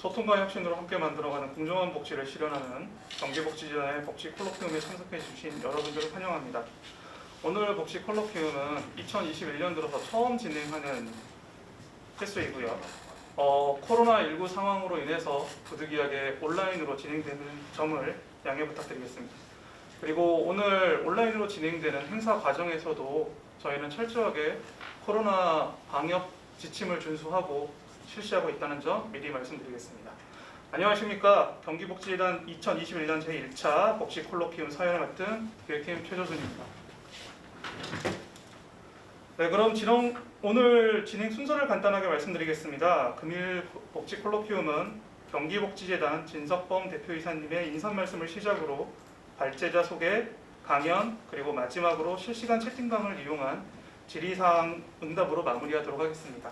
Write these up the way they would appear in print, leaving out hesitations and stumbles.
소통과 혁신으로 함께 만들어가는 공정한 복지를 실현하는 경기복지재단의 복지 콜로키움에 참석해 주신 여러분들을 환영합니다. 오늘 복지 콜로키움은 2021년 들어서 처음 진행하는 횟수이고요. 코로나19 상황으로 인해서 부득이하게 온라인으로 진행되는 점을 양해 부탁드리겠습니다. 그리고 오늘 온라인으로 진행되는 행사 과정에서도 저희는 철저하게 코로나 방역 지침을 준수하고 실시하고 있다는 점 미리 말씀드리겠습니다. 안녕하십니까. 경기복지재단 2021년 제1차 복지 콜로키움 사회를 맡은 기획팀 최조순입니다. 네, 그럼 오늘 진행 순서를 간단하게 말씀드리겠습니다. 금일 복지 콜로키움은 경기복지재단 진석범 대표이사님의 인사 말씀을 시작으로 발제자 소개, 강연, 그리고 마지막으로 실시간 채팅방을 이용한 질의사항 응답으로 마무리하도록 하겠습니다.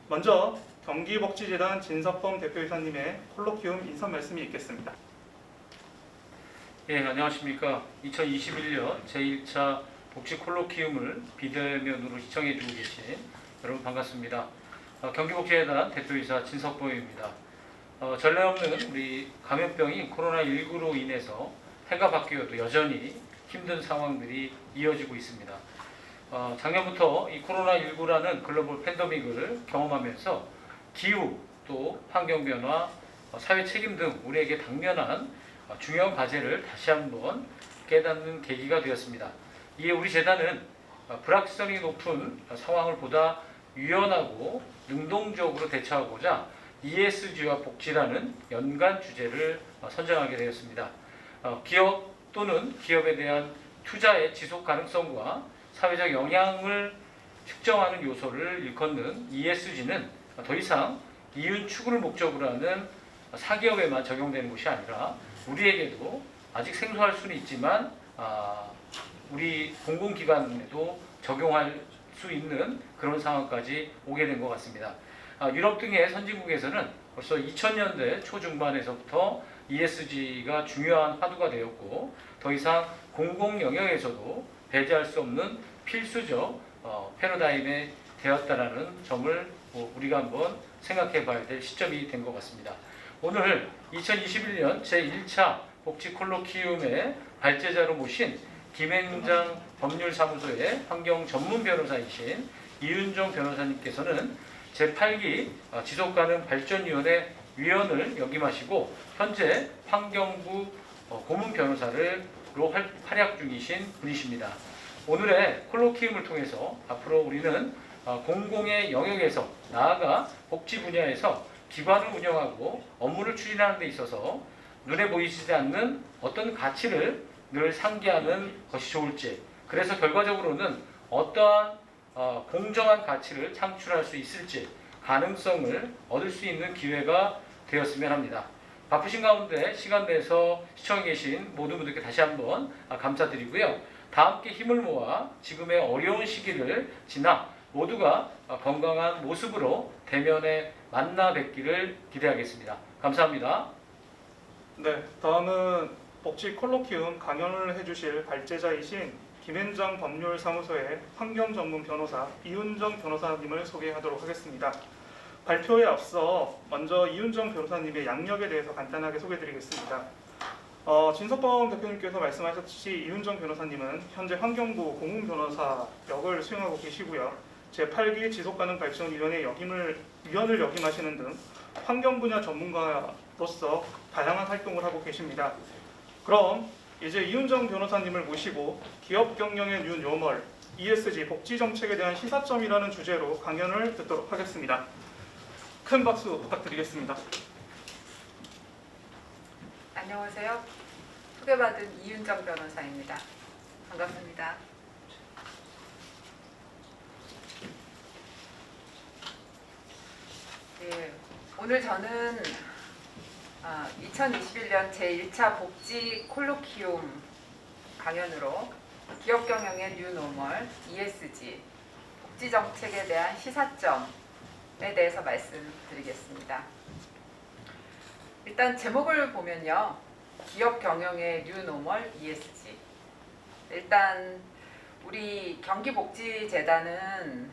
먼저 경기복지재단 진석범 대표이사님의 콜로키움 인사 말씀이 있겠습니다. 예, 안녕하십니까. 2021년 제1차 복지 콜로키움을 비대면으로 시청해주고 계신 여러분 반갑습니다. 경기복지재단 대표이사 진석범입니다. 전례 없는 우리 감염병인 코로나19로 인해서 해가 바뀌어도 여전히 힘든 상황들이 이어지고 있습니다. 작년부터 이 코로나19라는 글로벌 팬데믹을 경험하면서 기후, 또 환경변화, 사회 책임 등 우리에게 당면한 중요한 과제를 다시 한번 깨닫는 계기가 되었습니다. 이에 우리 재단은 불확실성이 높은 상황을 보다 유연하고 능동적으로 대처하고자 ESG와 복지라는 연간 주제를 선정하게 되었습니다. 기업 또는 기업에 대한 투자의 지속 가능성과 사회적 영향을 측정하는 요소를 일컫는 ESG는 더 이상 이윤 추구를 목적으로 하는 사기업에만 적용되는 것이 아니라 우리에게도 아직 생소할 수는 있지만 우리 공공기관에도 적용할 수 있는 그런 상황까지 오게 된 것 같습니다. 유럽 등의 선진국에서는 벌써 2000년대 초중반에서부터 ESG가 중요한 화두가 되었고 더 이상 공공 영역에서도 배제할 수 없는 필수적 패러다임이 되었다라는 점을 우리가 한번 생각해 봐야 될 시점이 된 것 같습니다. 오늘 2021년 제1차 복지 콜로키움의 발제자로 모신 김앤장 법률사무소의 환경 전문 변호사이신 이윤정 변호사님께서는 제8기 지속가능 발전위원회 위원을 역임하시고 현재 환경부 고문 변호사로 활약 중이신 분이십니다. 오늘의 콜로키움을 통해서 앞으로 우리는 공공의 영역에서 나아가 복지 분야에서 기관을 운영하고 업무를 추진하는 데 있어서 눈에 보이지 않는 어떤 가치를 늘 상기하는 것이 좋을지, 그래서 결과적으로는 어떠한 공정한 가치를 창출할 수 있을지 가능성을 얻을 수 있는 기회가 되었으면 합니다. 바쁘신 가운데 시간 내서 시청해 계신 모든 분들께 다시 한번 감사드리고요. 다 함께 힘을 모아 지금의 어려운 시기를 지나 모두가 건강한 모습으로 대면에 만나 뵙기를 기대하겠습니다. 감사합니다. 네, 다음은 복지 콜로키움 강연을 해주실 발제자이신 김앤장 법률사무소의 환경 전문 변호사 이윤정 변호사님을 소개하도록 하겠습니다. 발표에 앞서 먼저 이윤정 변호사님의 양력에 대해서 간단하게 소개드리겠습니다. 진석범 대표님께서 말씀하셨듯이 이윤정 변호사님은 현재 환경부 고문 변호사 역을 수행하고 계시고요. 제8기 지속가능발전위원회 위원을 역임하시는 등 환경 분야 전문가로서 다양한 활동을 하고 계십니다. 그럼 이제 이윤정 변호사님을 모시고 기업 경영의 뉴 노멀, ESG 복지 정책에 대한 시사점이라는 주제로 강연을 듣도록 하겠습니다. 큰 박수 부탁드리겠습니다. 안녕하세요. 소개받은 이윤정 변호사입니다. 반갑습니다. 네, 오늘 저는 2021년 제1차 복지 콜로키움 강연으로 기업 경영의 뉴 노멀, ESG, 복지 정책에 대한 시사점에 대해서 말씀드리겠습니다. 일단 제목을 보면요. 기업 경영의 뉴 노멀, ESG. 일단 우리 경기복지재단은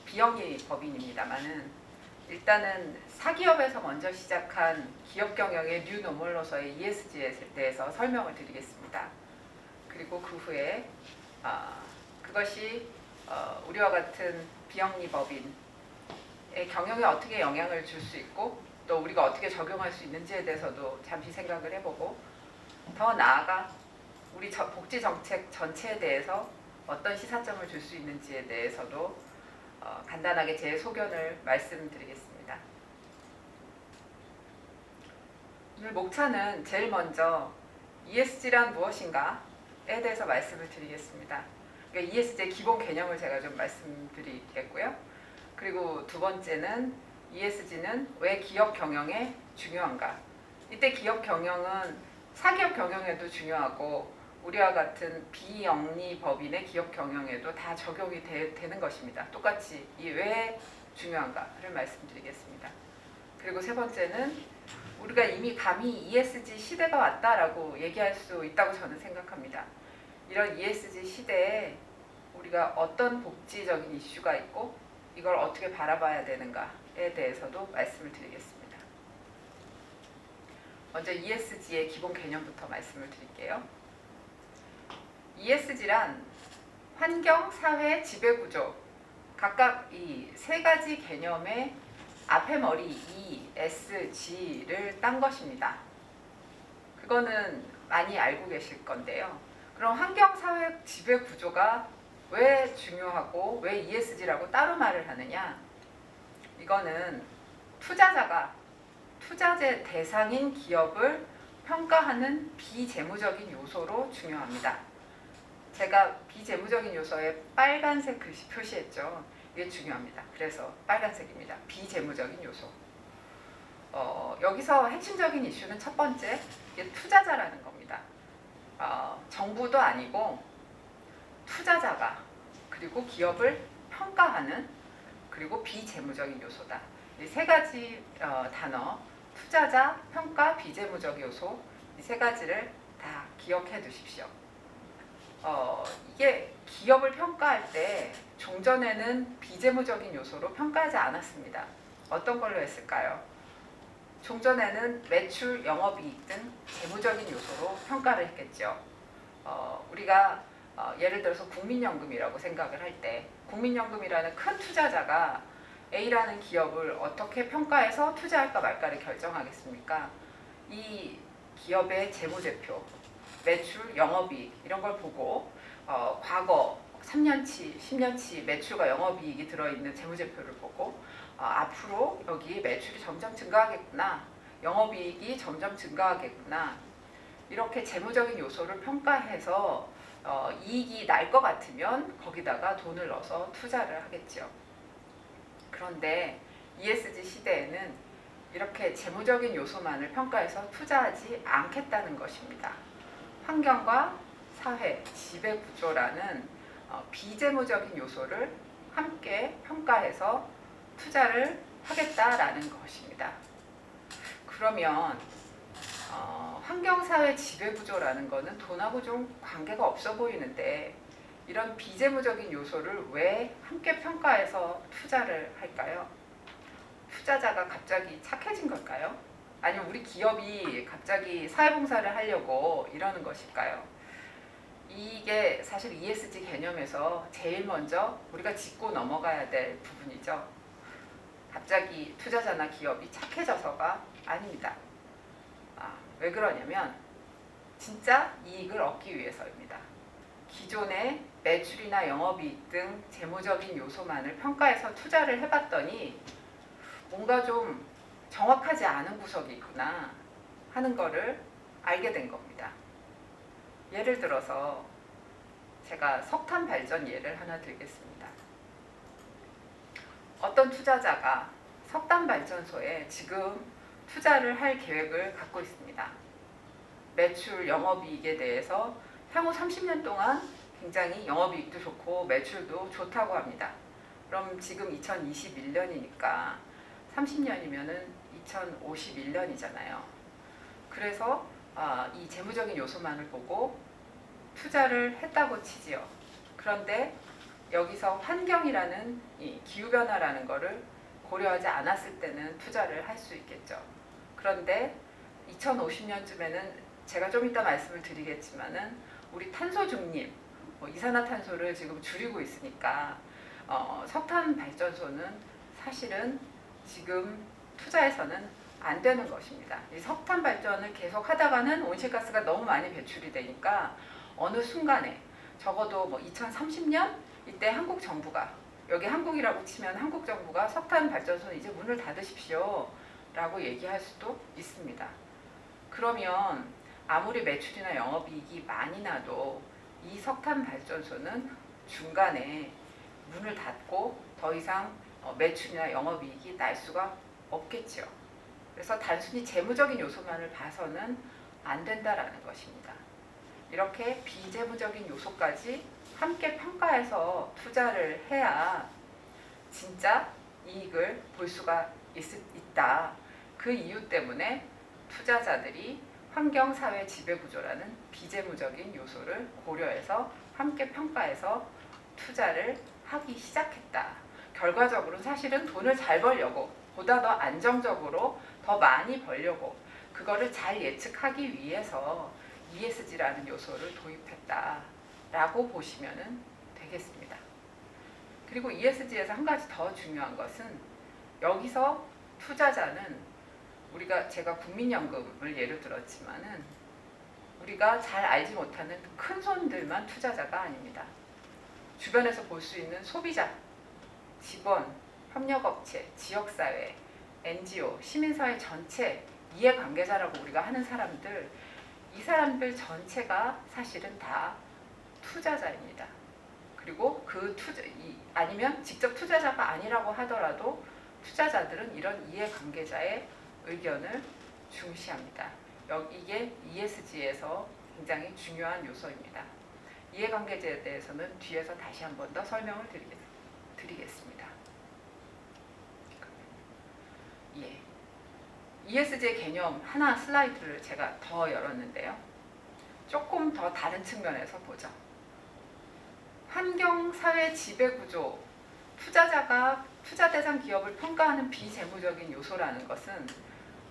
비영리 법인입니다만은 일단은 사기업에서 먼저 시작한 기업 경영의 뉴노멀로서의 ESG에 대해서 설명을 드리겠습니다. 그리고 그 후에 그것이 우리와 같은 비영리법인의 경영에 어떻게 영향을 줄 수 있고 또 우리가 어떻게 적용할 수 있는지에 대해서도 잠시 생각을 해보고 더 나아가 우리 복지 정책 전체에 대해서 어떤 시사점을 줄 수 있는지에 대해서도 간단하게 제 소견을 말씀드리겠습니다. 오늘 목차는 제일 먼저 ESG란 무엇인가에 대해서 말씀을 드리겠습니다. 그러니까 ESG의 기본 개념을 제가 좀 말씀드리겠고요. 그리고 두 번째는 ESG는 왜 기업 경영에 중요한가? 이때 기업 경영은 사기업 경영에도 중요하고 우리와 같은 비영리 법인의 기업 경영에도 다 적용이 되는 것입니다. 똑같이 이 왜 중요한가를 말씀드리겠습니다. 그리고 세 번째는 우리가 이미 감히 ESG 시대가 왔다라고 얘기할 수 있다고 저는 생각합니다. 이런 ESG 시대에 우리가 어떤 복지적인 이슈가 있고 이걸 어떻게 바라봐야 되는가에 대해서도 말씀을 드리겠습니다. 먼저 ESG의 기본 개념부터 말씀을 드릴게요. ESG란 환경, 사회, 지배구조 각각 이 세 가지 개념의 앞에 머리 ESG를 딴 것입니다. 그거는 많이 알고 계실 건데요. 그럼 환경, 사회, 지배구조가 왜 중요하고 왜 ESG라고 따로 말을 하느냐? 이거는 투자자가 투자재 대상인 기업을 평가하는 비재무적인 요소로 중요합니다. 제가 비재무적인 요소에 빨간색 글씨 표시했죠. 이게 중요합니다. 그래서 빨간색입니다. 비재무적인 요소. 여기서 핵심적인 이슈는 첫 번째, 이게 투자자라는 겁니다. 정부도 아니고 투자자가 그리고 기업을 평가하는 그리고 비재무적인 요소다. 이 세 가지 단어, 투자자, 평가, 비재무적 요소 이 세 가지를 다 기억해 두십시오. 이게 기업을 평가할 때 종전에는 비재무적인 요소로 평가하지 않았습니다. 어떤 걸로 했을까요? 종전에는 매출, 영업이익 등 재무적인 요소로 평가를 했겠죠. 우리가 예를 들어서 국민연금이라고 생각을 할 때 국민연금이라는 큰 투자자가 A라는 기업을 어떻게 평가해서 투자할까 말까를 결정하겠습니까? 이 기업의 재무제표, 매출, 영업이익 이런 걸 보고 과거 3년치, 10년치 매출과 영업이익이 들어있는 재무제표를 보고 앞으로 여기 매출이 점점 증가하겠구나, 영업이익이 점점 증가하겠구나 이렇게 재무적인 요소를 평가해서 이익이 날 것 같으면 거기다가 돈을 넣어서 투자를 하겠죠. 그런데 ESG 시대에는 이렇게 재무적인 요소만을 평가해서 투자하지 않겠다는 것입니다. 환경과 사회, 지배구조라는 비재무적인 요소를 함께 평가해서 투자를 하겠다라는 것입니다. 그러면 환경, 사회, 지배구조라는 거는 돈하고 좀 관계가 없어 보이는데 이런 비재무적인 요소를 왜 함께 평가해서 투자를 할까요? 투자자가 갑자기 착해진 걸까요? 아니면 우리 기업이 갑자기 사회봉사를 하려고 이러는 것일까요? 이게 사실 ESG 개념에서 제일 먼저 우리가 짚고 넘어가야 될 부분이죠. 갑자기 투자자나 기업이 착해져서가 아닙니다. 왜 그러냐면 진짜 이익을 얻기 위해서입니다. 기존의 매출이나 영업이익 등 재무적인 요소만을 평가해서 투자를 해봤더니 뭔가 좀 정확하지 않은 구석이 있구나 하는 거를 알게 된 겁니다. 예를 들어서 제가 석탄 발전 예를 하나 들겠습니다. 어떤 투자자가 석탄 발전소에 지금 투자를 할 계획을 갖고 있습니다. 매출, 영업이익에 대해서 향후 30년 동안 굉장히 영업이익도 좋고 매출도 좋다고 합니다. 그럼 지금 2021년이니까 30년이면은 2051년이잖아요. 그래서 이 재무적인 요소만을 보고 투자를 했다고 치지요. 그런데 여기서 환경이라는 이 기후변화라는 거를 고려하지 않았을 때는 투자를 할 수 있겠죠. 그런데 2050년쯤에는 제가 좀 이따 말씀을 드리겠지만은 우리 탄소 중립, 이산화탄소를 지금 줄이고 있으니까 석탄 발전소는 사실은 지금 투자해서는 안 되는 것입니다. 이 석탄 발전을 계속 하다가는 온실가스가 너무 많이 배출이 되니까 어느 순간에 적어도 2030년 이때 한국 정부가, 여기 한국이라고 치면 한국 정부가 석탄 발전소는 이제 문을 닫으십시오 라고 얘기할 수도 있습니다. 그러면 아무리 매출이나 영업이익이 많이 나도 이 석탄 발전소는 중간에 문을 닫고 더 이상 매출이나 영업이익이 날 수가 없겠죠. 그래서 단순히 재무적인 요소만을 봐서는 안 된다라는 것입니다. 이렇게 비재무적인 요소까지 함께 평가해서 투자를 해야 진짜 이익을 볼 수가 있다. 그 이유 때문에 투자자들이 환경사회 지배구조라는 비재무적인 요소를 고려해서 함께 평가해서 투자를 하기 시작했다. 결과적으로는 사실은 돈을 잘 벌려고, 보다 더 안정적으로 더 많이 벌려고, 그거를 잘 예측하기 위해서 ESG라는 요소를 도입했다라고 보시면 되겠습니다. 그리고 ESG에서 한 가지 더 중요한 것은, 여기서 투자자는 제가 국민연금을 예를 들었지만은 우리가 잘 알지 못하는 큰 손들만 투자자가 아닙니다. 주변에서 볼 수 있는 소비자, 직원, 협력업체, 지역사회, NGO, 시민사회 전체 이해관계자라고 우리가 하는 사람들, 이 사람들 전체가 사실은 다 투자자입니다. 그리고 아니면 직접 투자자가 아니라고 하더라도 투자자들은 이런 이해관계자의 의견을 중시합니다. 이게 ESG에서 굉장히 중요한 요소입니다. 이해관계자에 대해서는 뒤에서 다시 한 번 더 설명을 드리겠습니다. 예. ESG의 개념 하나 슬라이드를 제가 더 열었는데요. 조금 더 다른 측면에서 보죠. 환경사회 지배구조, 투자자가 투자 대상 기업을 평가하는 비재무적인 요소라는 것은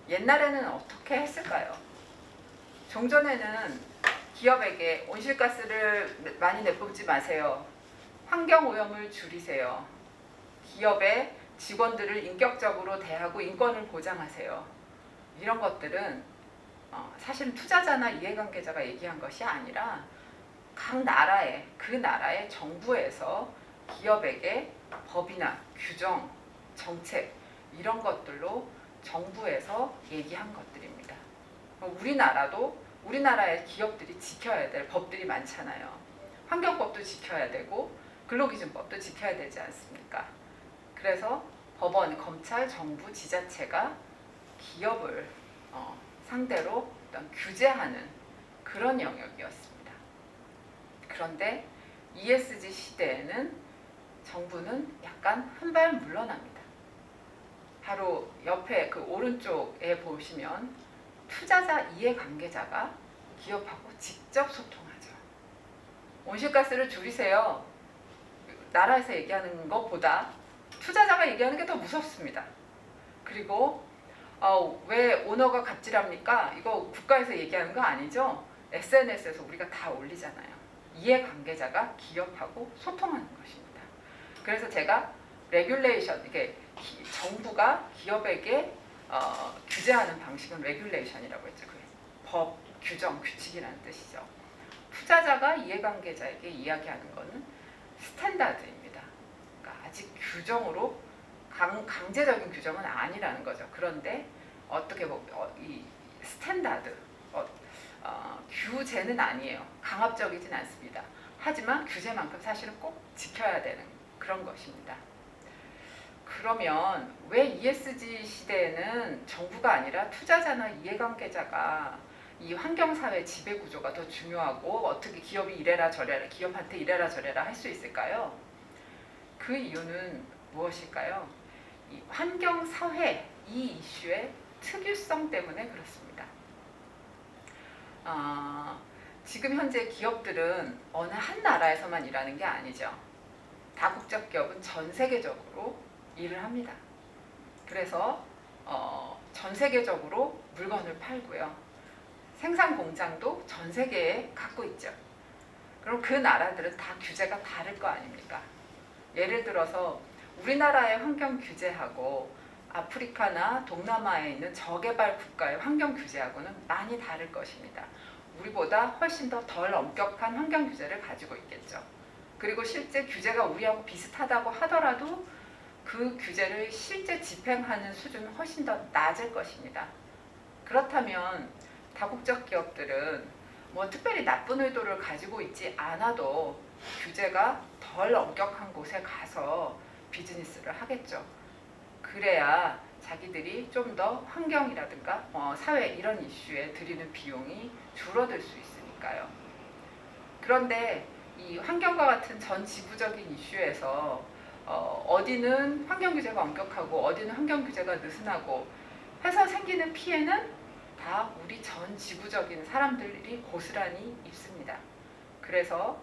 옛날에는 어떻게 했을까요? 종전에는 기업에게 온실가스를 많이 내뿜지 마세요. 환경오염을 줄이세요. 기업의 직원들을 인격적으로 대하고 인권을 보장하세요. 이런 것들은 사실은 투자자나 이해관계자가 얘기한 것이 아니라 각 나라의, 그 나라의 정부에서 기업에게 법이나 규정, 정책 이런 것들로 정부에서 얘기한 것들입니다. 우리나라의 기업들이 지켜야 될 법들이 많잖아요. 환경법도 지켜야 되고 근로기준법도 지켜야 되지 않습니까? 그래서 법원, 검찰, 정부, 지자체가 기업을 상대로 어떤 규제하는 그런 영역이었습니다. 그런데 ESG 시대에는 정부는 약간 한 발 물러납니다. 바로 옆에 그 오른쪽에 보시면 투자자 이해관계자가 기업하고 직접 소통하죠. 온실가스를 줄이세요. 나라에서 얘기하는 것보다 투자자가 얘기하는 게 더 무섭습니다. 그리고 왜 오너가 갑질합니까? 이거 국가에서 얘기하는 거 아니죠? SNS에서 우리가 다 올리잖아요. 이해관계자가 기업하고 소통하는 것입니다. 그래서 제가 레귤레이션, 이게 정부가 기업에게 규제하는 방식은 레귤레이션이라고 했죠. 법, 규정, 규칙이라는 뜻이죠. 투자자가 이해관계자에게 이야기하는 것은 스탠다드입니다. 그러니까 아직 규정으로 강제적인 규정은 아니라는 거죠. 그런데 어떻게 보면 이 스탠다드, 규제는 아니에요. 강압적이진 않습니다. 하지만 규제만큼 사실은 꼭 지켜야 되는 그런 것입니다. 그러면 왜 ESG 시대에는 정부가 아니라 투자자나 이해관계자가 이 환경사회 지배구조가 더 중요하고 어떻게 기업이 이래라 저래라, 기업한테 이래라 저래라 할 수 있을까요? 그 이유는 무엇일까요? 이 환경사회 이 이슈의 특유성 때문에 그렇습니다. 지금 현재 기업들은 어느 한 나라에서만 일하는 게 아니죠. 다국적 기업은 전 세계적으로 일을 합니다. 그래서 전 세계적으로 물건을 팔고요. 생산 공장도 전 세계에 갖고 있죠. 그럼 그 나라들은 다 규제가 다를 거 아닙니까? 예를 들어서 우리나라의 환경 규제하고 아프리카나 동남아에 있는 저개발 국가의 환경 규제하고는 많이 다를 것입니다. 우리보다 훨씬 더 덜 엄격한 환경 규제를 가지고 있겠죠. 그리고 실제 규제가 우리하고 비슷하다고 하더라도 그 규제를 실제 집행하는 수준은 훨씬 더 낮을 것입니다. 그렇다면 다국적 기업들은 뭐 특별히 나쁜 의도를 가지고 있지 않아도 규제가 덜 엄격한 곳에 가서 비즈니스를 하겠죠. 그래야 자기들이 좀 더 환경이라든가 사회 이런 이슈에 들이는 비용이 줄어들 수 있으니까요. 그런데 이 환경과 같은 전 지구적인 이슈에서 어디는 환경 규제가 엄격하고 어디는 환경 규제가 느슨하고 해서 생기는 피해는 다 우리 전 지구적인 사람들이 고스란히 입습니다. 그래서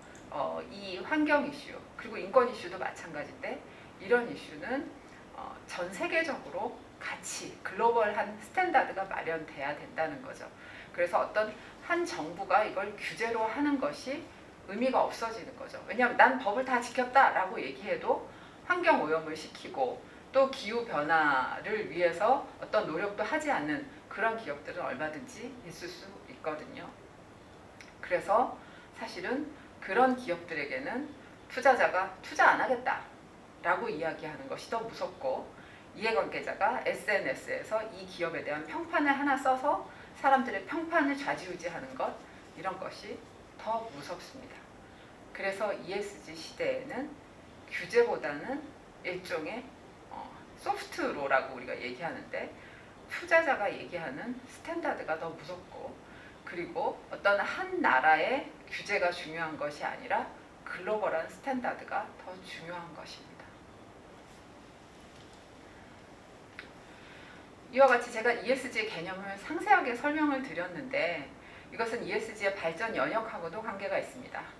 이 환경 이슈 그리고 인권 이슈도 마찬가지인데 이런 이슈는 전 세계적으로 같이 글로벌한 스탠다드가 마련돼야 된다는 거죠. 그래서 어떤 한 정부가 이걸 규제로 하는 것이 의미가 없어지는 거죠. 왜냐하면 난 법을 다 지켰다라고 얘기해도 환경 오염을 시키고 또 기후 변화를 위해서 어떤 노력도 하지 않는 그런 기업들은 얼마든지 있을 수 있거든요. 그래서 사실은 그런 기업들에게는 투자자가 투자 안 하겠다라고 이야기하는 것이 더 무섭고 이해관계자가 SNS에서 이 기업에 대한 평판을 하나 써서 사람들의 평판을 좌지우지하는 것 이런 것이 더 무섭습니다. 그래서 ESG 시대에는 규제보다는 일종의 소프트로라고 우리가 얘기하는데 투자자가 얘기하는 스탠다드가 더 무섭고 그리고 어떤 한 나라의 규제가 중요한 것이 아니라 글로벌한 스탠다드가 더 중요한 것입니다. 이와 같이 제가 ESG 개념을 상세하게 설명을 드렸는데 이것은 ESG의 발전 영역하고도 관계가 있습니다.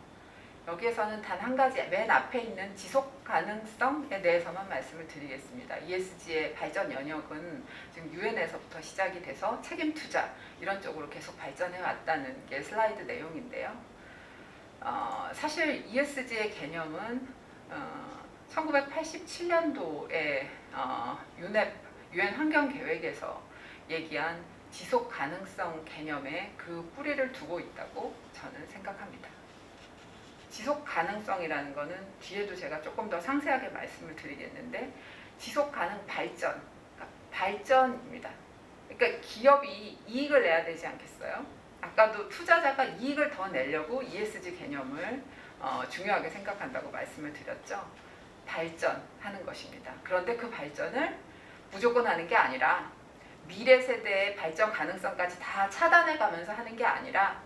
여기에서는 단 한 가지 맨 앞에 있는 지속 가능성에 대해서만 말씀을 드리겠습니다. ESG의 발전 영역은 지금 UN에서부터 시작이 돼서 책임 투자 이런 쪽으로 계속 발전해 왔다는 게 슬라이드 내용인데요. 사실 ESG의 개념은 1987년도에 UN 환경계획에서 얘기한 지속 가능성 개념에 그 뿌리를 두고 있다고 저는 생각합니다. 지속 가능성이라는 거는 뒤에도 제가 조금 더 상세하게 말씀을 드리겠는데 지속 가능 발전, 그러니까 발전입니다. 그러니까 기업이 이익을 내야 되지 않겠어요? 아까도 투자자가 이익을 더 내려고 ESG 개념을 중요하게 생각한다고 말씀을 드렸죠. 발전하는 것입니다. 그런데 그 발전을 무조건 하는 게 아니라 미래 세대의 발전 가능성까지 다 차단해 가면서 하는 게 아니라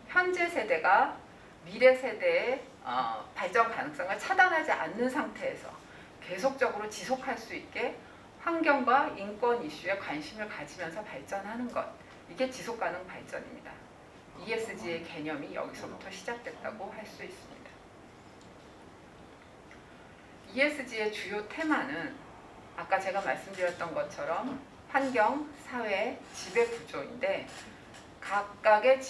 현재 세대가 미래 세대의 발전 가능성을 차단하지 않는 상태에서 계속적으로 지속할 수 있게 환경과 인권 이슈에 관심을 가지면서 발전하는 것 이게 지속 가능 발전입니다. ESG의 개념이 여기서부터 시작됐다고 할 수 있습니다. ESG의 주요 테마는 아까 제가 말씀드렸던 것처럼 환경, 사회, 지배 구조인데 각각의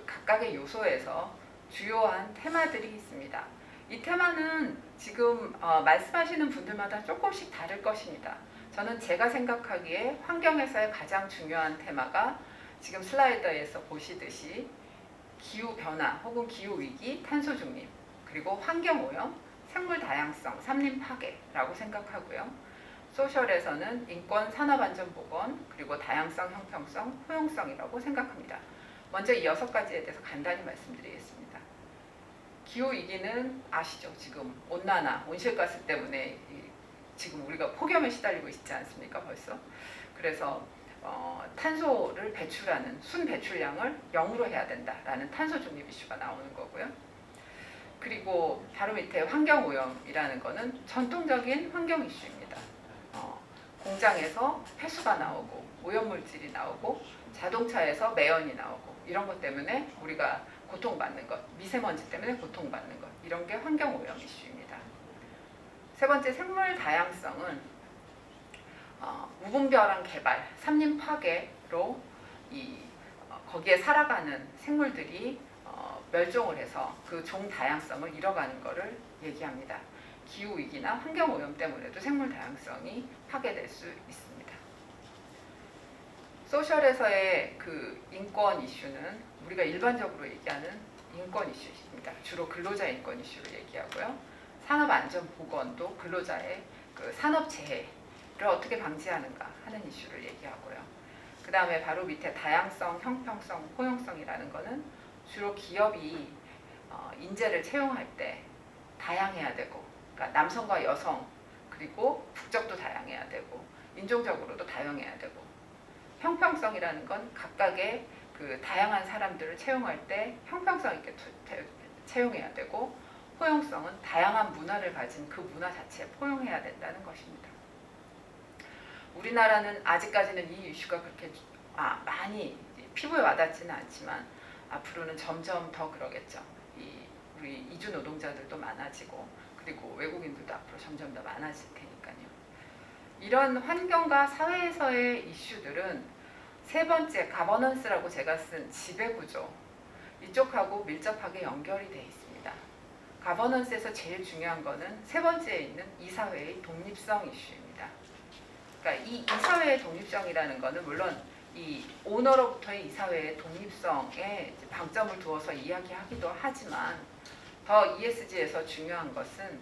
각각의 요소에서 주요한 테마들이 있습니다. 이 테마는 지금 말씀하시는 분들마다 조금씩 다를 것입니다. 저는 제가 생각하기에 환경에서의 가장 중요한 테마가 지금 슬라이드에서 보시듯이 기후변화 혹은 기후위기, 탄소중립, 그리고 환경오염, 생물다양성, 산림파괴라고 생각하고요. 소셜에서는 인권, 산업안전보건, 그리고 다양성, 형평성, 포용성이라고 생각합니다. 먼저 이 6가지에 대해서 간단히 말씀드리겠습니다. 기후위기는 아시죠? 지금 온난화, 온실가스 때문에 지금 우리가 폭염에 시달리고 있지 않습니까? 벌써. 그래서 탄소를 배출하는 순배출량을 0으로 해야 된다라는 탄소중립 이슈가 나오는 거고요. 그리고 바로 밑에 환경오염이라는 거는 전통적인 환경 이슈입니다. 공장에서 폐수가 나오고 오염물질이 나오고 자동차에서 매연이 나오고 이런 것 때문에 우리가 고통받는 것, 미세먼지 때문에 고통받는 것 이런 게 환경오염 이슈입니다. 세 번째 생물 다양성은 무분별한 개발, 산림 파괴로 거기에 살아가는 생물들이 멸종을 해서 그 종 다양성을 잃어가는 것을 얘기합니다. 기후 위기나 환경 오염 때문에도 생물 다양성이 파괴될 수 있습니다. 소셜에서의 그 인권 이슈는 우리가 일반적으로 얘기하는 인권 이슈입니다. 주로 근로자 인권 이슈를 얘기하고요. 산업안전보건도 근로자의 그 산업재해를 어떻게 방지하는가 하는 이슈를 얘기하고요. 그 다음에 바로 밑에 다양성, 형평성, 포용성이라는 거는 주로 기업이 인재를 채용할 때 다양해야 되고, 그러니까 남성과 여성 그리고 국적도 다양해야 되고 인종적으로도 다양해야 되고, 형평성이라는 건 각각의 그 다양한 사람들을 채용할 때 형평성 있게 채용해야 되고, 포용성은 다양한 문화를 가진 그 문화 자체에 포용해야 된다는 것입니다. 우리나라는 아직까지는 이 이슈가 그렇게 많이 피부에 와닿지는 않지만 앞으로는 점점 더 그러겠죠. 우리 이주 노동자들도 많아지고 그리고 외국인들도 앞으로 점점 더 많아질 테니까요. 이런 환경과 사회에서의 이슈들은 세 번째 가버넌스라고 제가 쓴 지배구조 이쪽하고 밀접하게 연결이 되어 있습니다. 가버넌스에서 제일 중요한 거는 세 번째에 있는 이사회의 독립성 이슈입니다. 그러니까 이 이사회의 독립성이라는 거는 물론 이 오너로부터의 이사회의 독립성에 방점을 두어서 이야기하기도 하지만 더 ESG에서 중요한 것은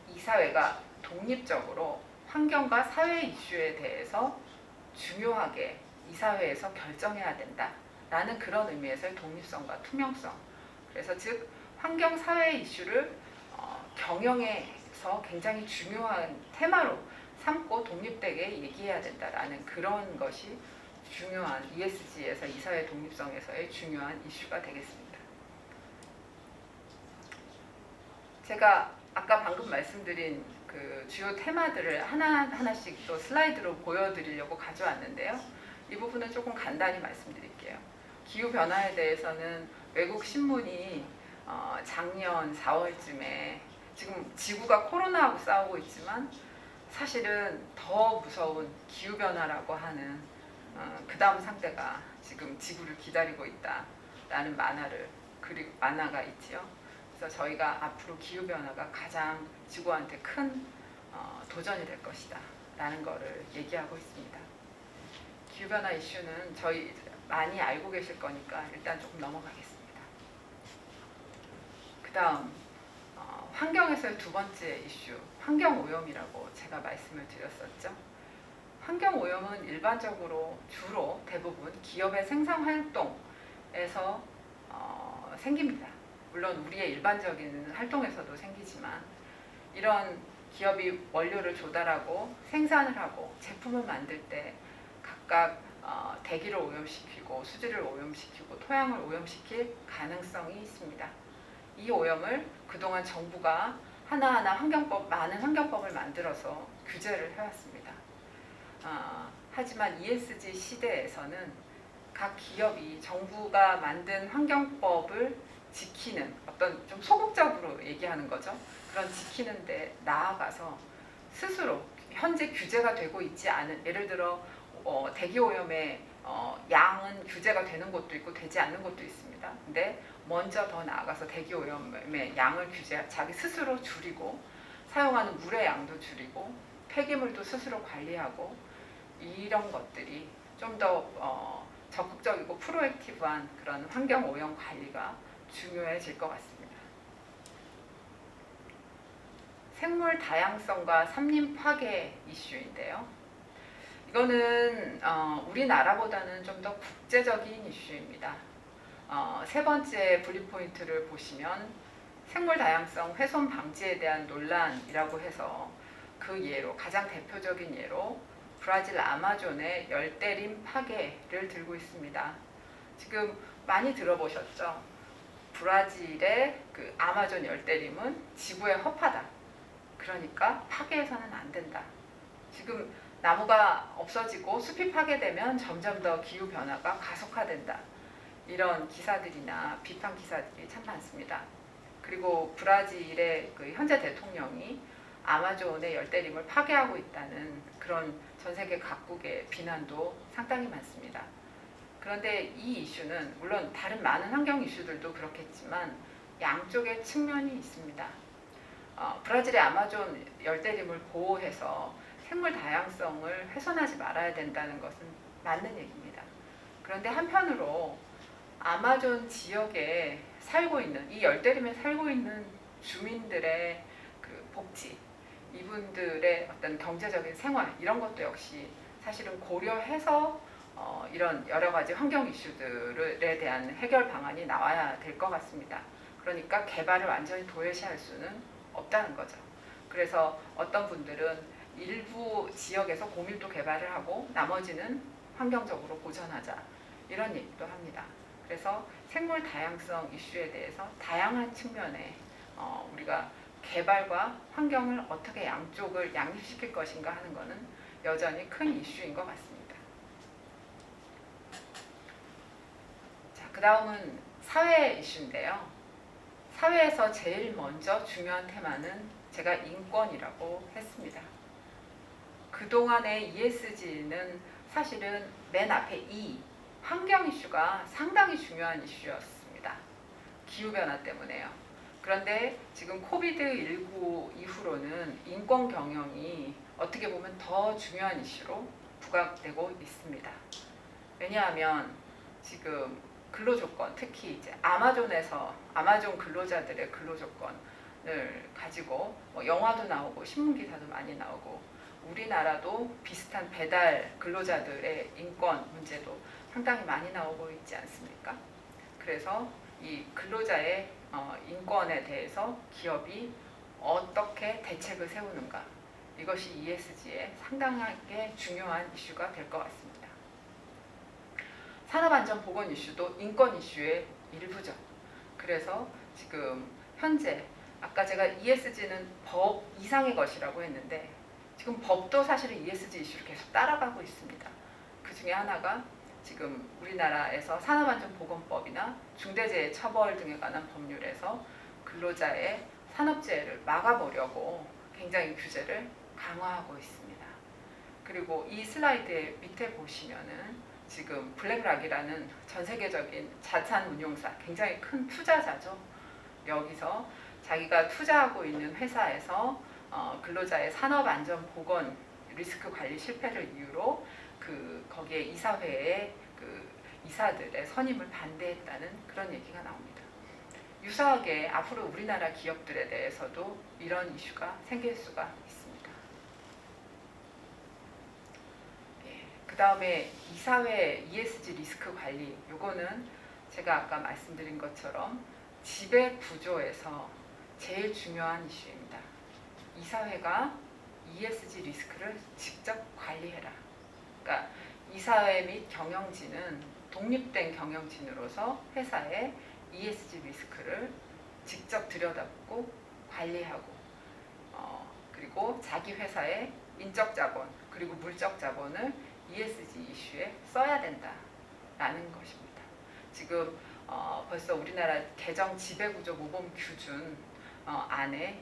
이사회가 독립적으로 환경과 사회 이슈에 대해서 중요하게 이사회에서 결정해야 된다라는 그런 의미에서의 독립성과 투명성. 그래서 즉 환경 사회 이슈를 경영에서 굉장히 중요한 테마로 삼고 독립되게 얘기해야 된다라는 그런 것이 중요한 ESG에서 이사회 독립성에서의 중요한 이슈가 되겠습니다. 제가 아까 방금 말씀드린 그 주요 테마들을 하나씩 또 슬라이드로 보여드리려고 가져왔는데요. 이 부분은 조금 간단히 말씀드릴게요. 기후변화에 대해서는 외국 신문이 작년 4월쯤에 지금 지구가 코로나하고 싸우고 있지만 사실은 더 무서운 기후변화라고 하는 그 다음 상대가 지금 지구를 기다리고 있다라는 만화가 있지요. 그래서 저희가 앞으로 기후변화가 가장 지구한테 큰 도전이 될 것이다 라는 거를 얘기하고 있습니다. 기후변화 이슈는 저희 많이 알고 계실 거니까 일단 조금 넘어가겠습니다. 그 다음 환경에서의 두 번째 이슈, 환경오염이라고 제가 말씀을 드렸었죠. 환경오염은 일반적으로 주로 대부분 기업의 생산활동에서 생깁니다. 물론 우리의 일반적인 활동에서도 생기지만 이런 기업이 원료를 조달하고 생산을 하고 제품을 만들 때 각각 대기를 오염시키고 수질을 오염시키고 토양을 오염시킬 가능성이 있습니다. 이 오염을 그동안 정부가 하나하나 많은 환경법을 만들어서 규제를 해왔습니다. 하지만 ESG 시대에서는 각 기업이 정부가 만든 환경법을 지키는 어떤 좀 소극적으로 얘기하는 거죠. 그런 지키는 데 나아가서 스스로 현재 규제가 되고 있지 않은, 예를 들어 대기오염의 양은 규제가 되는 곳도 있고 되지 않는 곳도 있습니다. 근데 먼저 더 나아가서 대기오염의 양을 자기 스스로 줄이고 사용하는 물의 양도 줄이고 폐기물도 스스로 관리하고 이런 것들이 좀 더 적극적이고 프로액티브한 그런 환경오염 관리가 중요해질 것 같습니다. 생물 다양성과 산림 파괴 이슈인데요. 이거는 우리나라보다는 좀 더 국제적인 이슈입니다. 세 번째 분리 포인트를 보시면 생물 다양성 훼손 방지에 대한 논란이라고 해서 그 예로 가장 대표적인 예로 브라질 아마존의 열대림 파괴를 들고 있습니다. 지금 많이 들어보셨죠? 브라질의 그 아마존 열대림은 지구의 허파다. 그러니까 파괴해서는 안 된다. 지금 나무가 없어지고 숲이 파괴되면 점점 더 기후 변화가 가속화된다. 이런 기사들이나 비판 기사들이 참 많습니다. 그리고 브라질의 그 현재 대통령이 아마존의 열대림을 파괴하고 있다는 그런 전 세계 각국의 비난도 상당히 많습니다. 그런데 이 이슈는 물론 다른 많은 환경 이슈들도 그렇겠지만 양쪽의 측면이 있습니다. 브라질의 아마존 열대림을 보호해서 생물 다양성을 훼손하지 말아야 된다는 것은 맞는 얘기입니다. 그런데 한편으로 아마존 지역에 살고 있는 이 열대림에 살고 있는 주민들의 그 복지, 이분들의 어떤 경제적인 생활 이런 것도 역시 사실은 고려해서 이런 여러 가지 환경 이슈들에 대한 해결 방안이 나와야 될 것 같습니다. 그러니까 개발을 완전히 도외시할 수는 없다는 거죠. 그래서 어떤 분들은 일부 지역에서 고밀도 개발을 하고 나머지는 환경적으로 보전하자 이런 얘기도 합니다. 그래서 생물 다양성 이슈에 대해서 다양한 측면에 우리가 개발과 환경을 어떻게 양쪽을 양립시킬 것인가 하는 것은 여전히 큰 이슈인 것 같습니다. 자, 그 다음은 사회 이슈인데요. 사회에서 제일 먼저 중요한 테마는 제가 인권이라고 했습니다. 그동안의 ESG는 사실은 맨 앞에 E, 환경 이슈가 상당히 중요한 이슈였습니다. 기후변화 때문에요. 그런데 지금 코비드19 이후로는 인권 경영이 어떻게 보면 더 중요한 이슈로 부각되고 있습니다. 왜냐하면 지금 근로조건, 특히 이제 아마존에서 아마존 근로자들의 근로조건을 가지고 영화도 나오고 신문기사도 많이 나오고 우리나라도 비슷한 배달 근로자들의 인권 문제도 상당히 많이 나오고 있지 않습니까? 그래서 이 근로자의 인권에 대해서 기업이 어떻게 대책을 세우는가 이것이 ESG의 상당하게 중요한 이슈가 될 것 같습니다. 산업안전보건 이슈도 인권 이슈의 일부죠. 그래서 지금 현재 아까 제가 ESG는 법 이상의 것이라고 했는데 지금 법도 사실은 ESG 이슈를 계속 따라가고 있습니다. 그 중에 하나가 지금 우리나라에서 산업안전보건법이나 중대재해처벌 등에 관한 법률에서 근로자의 산업재해를 막아보려고 굉장히 규제를 강화하고 있습니다. 그리고 이 슬라이드의 밑에 보시면은 지금 블랙락이라는 전 세계적인 자산 운용사, 굉장히 큰 투자자죠. 여기서 자기가 투자하고 있는 회사에서 근로자의 산업안전보건 리스크 관리 실패를 이유로 거기에 이사회의 이사들의 선임을 반대했다는 그런 얘기가 나옵니다. 유사하게 앞으로 우리나라 기업들에 대해서도 이런 이슈가 생길 수가 있습니다. 그 다음에 이사회 ESG 리스크 관리, 요거는 제가 아까 말씀드린 것처럼 지배 구조에서 제일 중요한 이슈입니다. 이사회가 ESG 리스크를 직접 관리해라. 그러니까 이사회 및 경영진은 독립된 경영진으로서 회사의 ESG 리스크를 직접 들여다보고 관리하고 그리고 자기 회사의 인적 자본 그리고 물적 자본을 ESG 이슈에 써야 된다라는 것입니다. 지금 벌써 우리나라 개정 지배구조 모범 규준 안에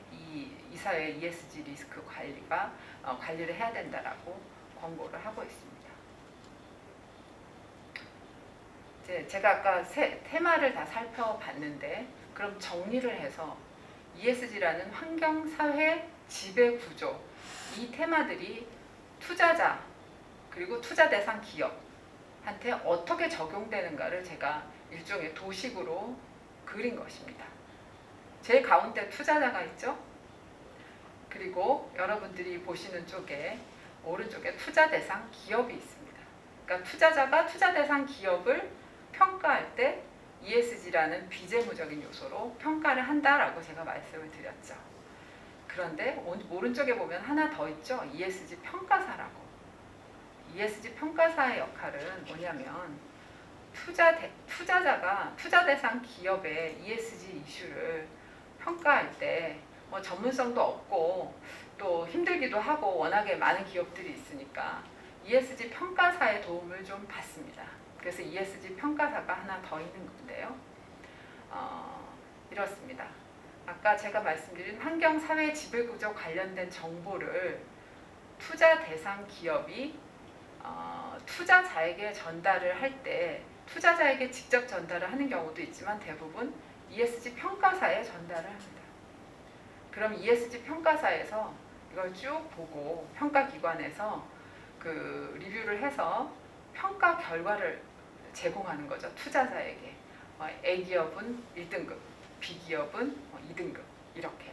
이사회 ESG 리스크 관리가 관리를 해야 된다라고 권고를 하고 있습니다. 제가 아까 테마를 다 살펴봤는데 그럼 정리를 해서 ESG라는 환경, 사회, 지배 구조 이 테마들이 투자자 그리고 투자 대상 기업한테 어떻게 적용되는가를 제가 일종의 도식으로 그린 것입니다. 제일 가운데 투자자가 있죠. 그리고 여러분들이 보시는 쪽에 오른쪽에 투자 대상 기업이 있습니다. 그러니까 투자자가 투자 대상 기업을 평가할 때 ESG라는 비재무적인 요소로 평가를 한다라고 제가 말씀을 드렸죠. 그런데 오른쪽에 보면 하나 더 있죠. ESG 평가사라고. ESG 평가사의 역할은 뭐냐면 투자자가 투자 대상 기업의 ESG 이슈를 평가할 때 전문성도 없고 또 힘들기도 하고 워낙에 많은 기업들이 있으니까 ESG 평가사의 도움을 좀 받습니다. 그래서 ESG 평가사가 하나 더 있는 건데요. 이렇습니다. 아까 제가 말씀드린 환경, 사회, 지배구조 관련된 정보를 투자 대상 기업이 투자자에게 전달을 할 때 투자자에게 직접 전달을 하는 경우도 있지만 대부분 ESG 평가사에 전달을 합니다. 그럼 ESG 평가사에서 이걸 쭉 보고 평가기관에서 그 리뷰를 해서 평가 결과를 제공하는 거죠. 투자자에게. A기업은 1등급, B기업은 2등급 이렇게.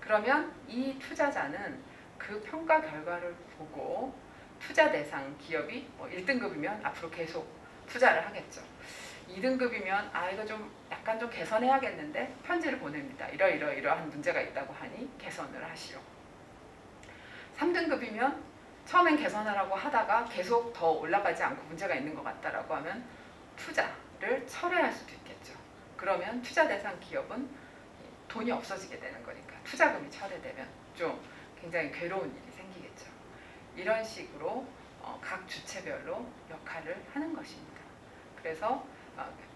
그러면 이 투자자는 그 평가 결과를 보고 투자 대상 기업이 1등급이면 앞으로 계속 투자를 하겠죠. 2등급이면 이거 좀 약간 좀 개선해야겠는데 편지를 보냅니다. 이러한 문제가 있다고 하니 개선을 하시오. 3등급이면 처음엔 개선하라고 하다가 계속 더 올라가지 않고 문제가 있는 것 같다라고 하면 투자를 철회할 수도 있겠죠. 그러면 투자 대상 기업은 돈이 없어지게 되는 거니까 투자금이 철회되면 좀 굉장히 괴로운 일이 생기겠죠. 이런 식으로 각 주체별로 역할을 하는 것입니다. 그래서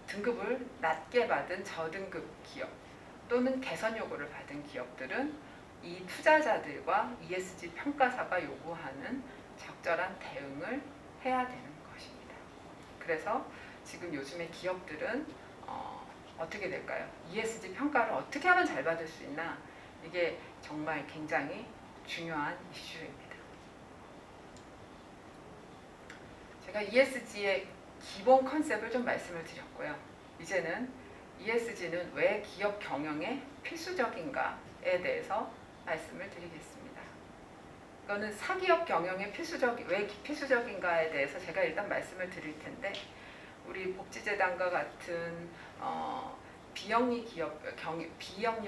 등급을 낮게 받은 저등급 기업 또는 개선 요구를 받은 기업들은 이 투자자들과 ESG 평가사가 요구하는 적절한 대응을 해야 되는 것입니다. 그래서 지금 요즘의 기업들은 어떻게 될까요? ESG 평가를 어떻게 하면 잘 받을 수 있나? 이게 정말 굉장히 중요한 이슈입니다. 제가 ESG의 기본 컨셉을 좀 말씀을 드렸고요. 이제는 ESG는 왜 기업 경영에 필수적인가에 대해서 말씀을 드리겠습니다. 이거는 사기업 경영에 왜 필수적인가에 대해서 제가 일단 말씀을 드릴 텐데 우리 복지재단과 같은 비영리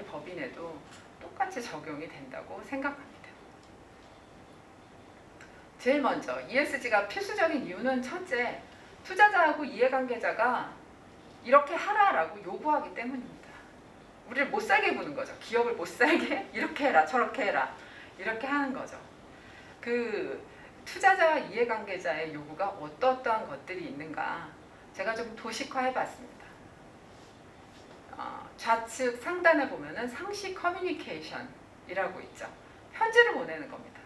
법인에도 똑같이 적용이 된다고 생각합니다. 제일 먼저 ESG가 필수적인 이유는 첫째, 투자자하고 이해관계자가 이렇게 하라라고 요구하기 때문입니다. 우리를 못 살게 보는 거죠. 기업을 못 살게 이렇게 해라 저렇게 해라 이렇게 하는 거죠. 그 투자자와 이해관계자의 요구가 어떠한 것들이 있는가 제가 좀 도식화해 봤습니다. 좌측 상단에 보면은 상시 커뮤니케이션이라고 있죠. 편지를 보내는 겁니다.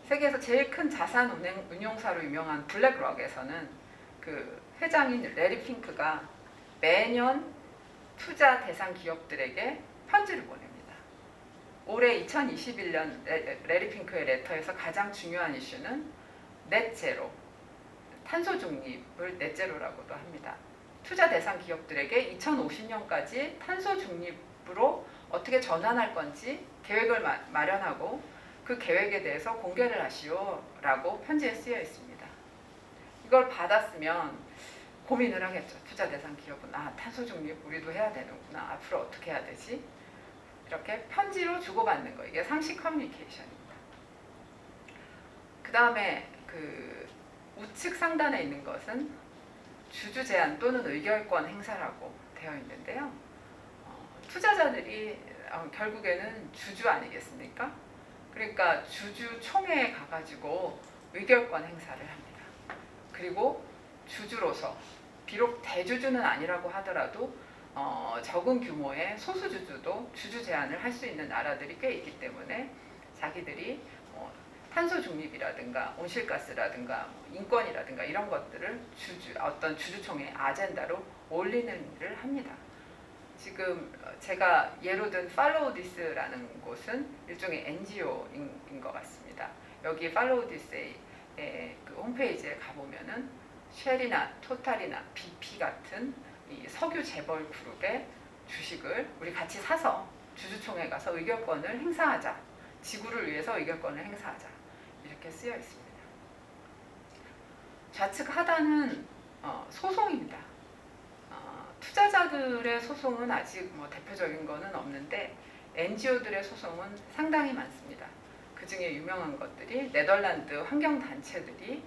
세계에서 제일 큰 자산 운용사로 유명한 블랙록에서는 그 회장인 레리 핑크가 매년 투자 대상 기업들에게 편지를 보냅니다. 올해 2021년 레리 핑크의 레터에서 가장 중요한 이슈는 넷제로, 탄소 중립을 넷제로라고도 합니다. 투자 대상 기업들에게 2050년까지 탄소 중립으로 어떻게 전환할 건지 계획을 마련하고 그 계획에 대해서 공개를 하시오라고 편지에 쓰여 있습니다. 이걸 받았으면 고민을 하겠죠. 투자 대상 기업은 탄소 중립 우리도 해야 되는구나. 앞으로 어떻게 해야 되지? 이렇게 편지로 주고받는 거. 이게 상시 커뮤니케이션입니다. 그 다음에 그 우측 상단에 있는 것은 주주 제한 또는 의결권 행사라고 되어 있는데요. 투자자들이 결국에는 주주 아니겠습니까? 그러니까 주주총회에 가가지고 의결권 행사를 합니다. 그리고 주주로서 비록 대주주는 아니라고 하더라도 적은 규모의 소수주주도 주주 제한을 할 수 있는 나라들이 꽤 있기 때문에 자기들이 탄소 중립이라든가 온실가스라든가 인권이라든가 이런 것들을 어떤 주주총회 아젠다로 올리는 일을 합니다. 지금 제가 예로 든 Follow This라는 곳은 일종의 NGO인 것 같습니다. 여기 Follow This의 그 홈페이지에 가보면은 쉘이나 토탈이나 BP 같은 이 석유 재벌 그룹의 주식을 우리 같이 사서 주주총회 가서 의결권을 행사하자. 지구를 위해서 의결권을 행사하자. 이렇게 쓰여 있습니다. 좌측 하단은 소송입니다. 투자자들의 소송은 아직 대표적인 거는 없는데 NGO들의 소송은 상당히 많습니다. 그 중에 유명한 것들이 네덜란드 환경단체들이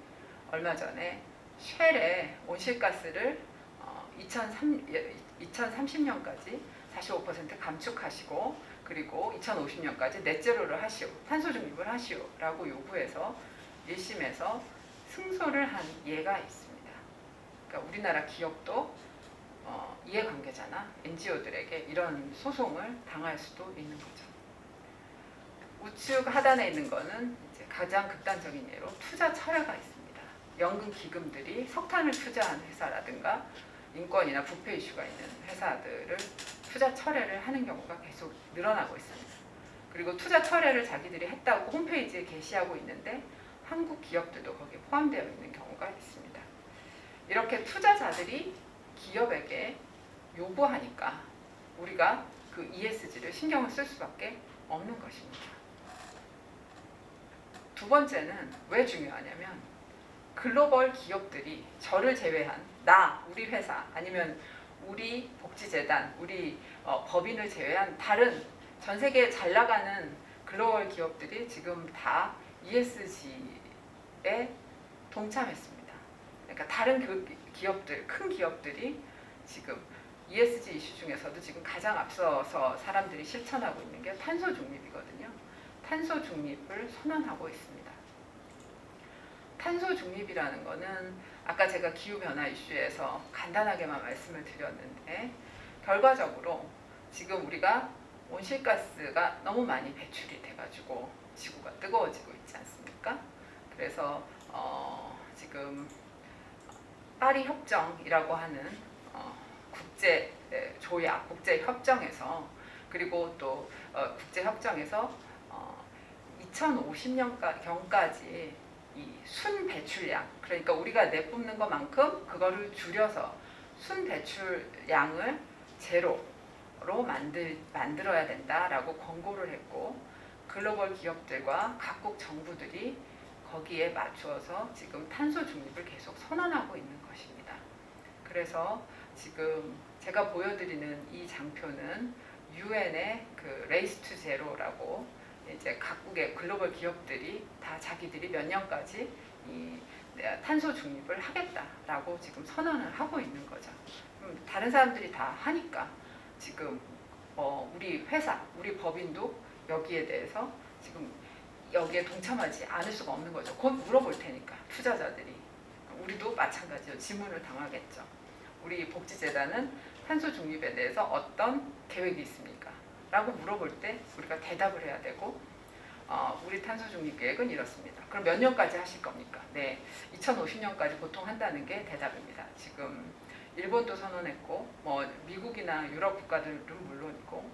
얼마 전에 쉘의 온실가스를 2030년까지 45% 감축하시고 그리고 2050년까지 넷제로를 하시오, 탄소 중립을 하시오라고 요구해서 1심에서 승소를 한 예가 있습니다. 그러니까 우리나라 기업도 이해관계자나 NGO들에게 이런 소송을 당할 수도 있는 거죠. 우측 하단에 있는 거는 이제 가장 극단적인 예로 투자 철회가 있습니다. 연금 기금들이 석탄을 투자한 회사라든가 인권이나 부패 이슈가 있는 회사들을 투자 철회를 하는 경우가 계속 늘어나고 있습니다. 그리고 투자 철회를 자기들이 했다고 홈페이지에 게시하고 있는데 한국 기업들도 거기에 포함되어 있는 경우가 있습니다. 이렇게 투자자들이 기업에게 요구하니까 우리가 그 ESG를 신경을 쓸 수밖에 없는 것입니다. 두 번째는 왜 중요하냐면 글로벌 기업들이 저를 제외한 우리 회사 아니면 우리 복지재단, 우리 법인을 제외한 다른 전 세계에 잘 나가는 글로벌 기업들이 지금 다 ESG에 동참했습니다. 그러니까 다른 그 기업들, 큰 기업들이 지금 ESG 이슈 중에서도 지금 가장 앞서서 사람들이 실천하고 있는 게 탄소 중립이거든요. 탄소 중립을 선언하고 있습니다. 탄소 중립이라는 거는 아까 제가 기후변화 이슈에서 간단하게만 말씀을 드렸는데 결과적으로 지금 우리가 온실가스가 너무 많이 배출이 돼가지고 지구가 뜨거워지고 있지 않습니까? 그래서 지금 파리 협정이라고 하는 국제 조약, 국제 협정에서 그리고 또 국제 협정에서 2050년경까지 이 순 배출량, 그러니까 우리가 내뿜는 것만큼 그거를 줄여서 순 배출량을 제로로 만들어야 된다라고 권고를 했고 글로벌 기업들과 각국 정부들이 거기에 맞추어서 지금 탄소 중립을 계속 선언하고 있는 것입니다. 그래서 지금 제가 보여드리는 이 장표는 UN의 그 레이스 투 제로라고 이제 각국의 글로벌 기업들이 다 자기들이 몇 년까지 이 탄소 중립을 하겠다라고 지금 선언을 하고 있는 거죠. 다른 사람들이 다 하니까 지금 우리 회사, 우리 법인도 여기에 대해서 지금 여기에 동참하지 않을 수가 없는 거죠. 곧 물어볼 테니까 투자자들이 우리도 마찬가지로 질문을 당하겠죠. 우리 복지재단은 탄소 중립에 대해서 어떤 계획이 있습니까? 라고 물어볼 때 우리가 대답을 해야 되고 우리 탄소 중립 계획은 이렇습니다. 그럼 몇 년까지 하실 겁니까? 네, 2050년까지 보통 한다는 게 대답입니다. 지금 일본도 선언했고 미국이나 유럽 국가들은 물론이고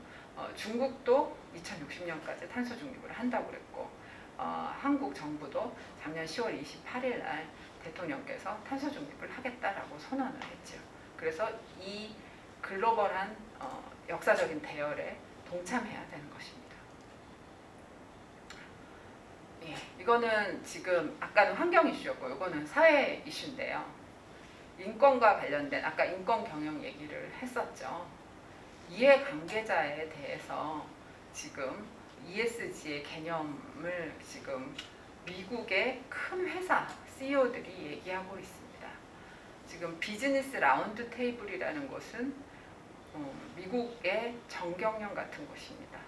중국도 2060년까지 탄소 중립을 한다고 그랬고 한국 정부도 작년 10월 28일 날 대통령께서 탄소 중립을 하겠다라고 선언을 했죠. 그래서 이 글로벌한 역사적인 대열에 동참해야 되는 것입니다. 예, 이거는 지금 아까는 환경 이슈였고 이거는 사회 이슈인데요. 인권과 관련된 아까 인권 경영 얘기를 했었죠. 이해관계자에 대해서 지금 ESG의 개념을 지금 미국의 큰 회사 CEO들이 얘기하고 있습니다. 지금 비즈니스 라운드 테이블이라는 곳은 미국의 정경련 같은 곳입니다.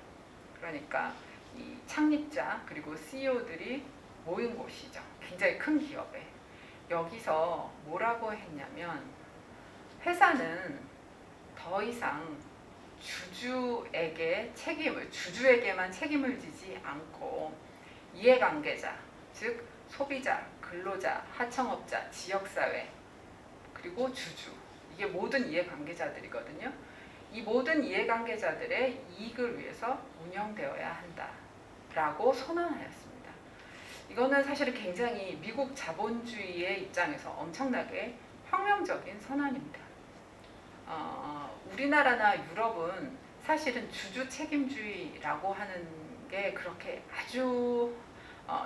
그러니까 이 창립자 그리고 CEO들이 모인 곳이죠. 굉장히 큰 기업에. 여기서 뭐라고 했냐면 회사는 더 이상 주주에게만 책임을 지지 않고 이해관계자, 즉 소비자, 근로자, 하청업자, 지역사회, 그리고 주주, 이게 모든 이해관계자들이거든요. 이 모든 이해관계자들의 이익을 위해서 운영되어야 한다라고 선언하였습니다. 이거는 사실은 굉장히 미국 자본주의의 입장에서 엄청나게 혁명적인 선언입니다. 우리나라나 유럽은 사실은 주주 책임주의라고 하는 게 그렇게 아주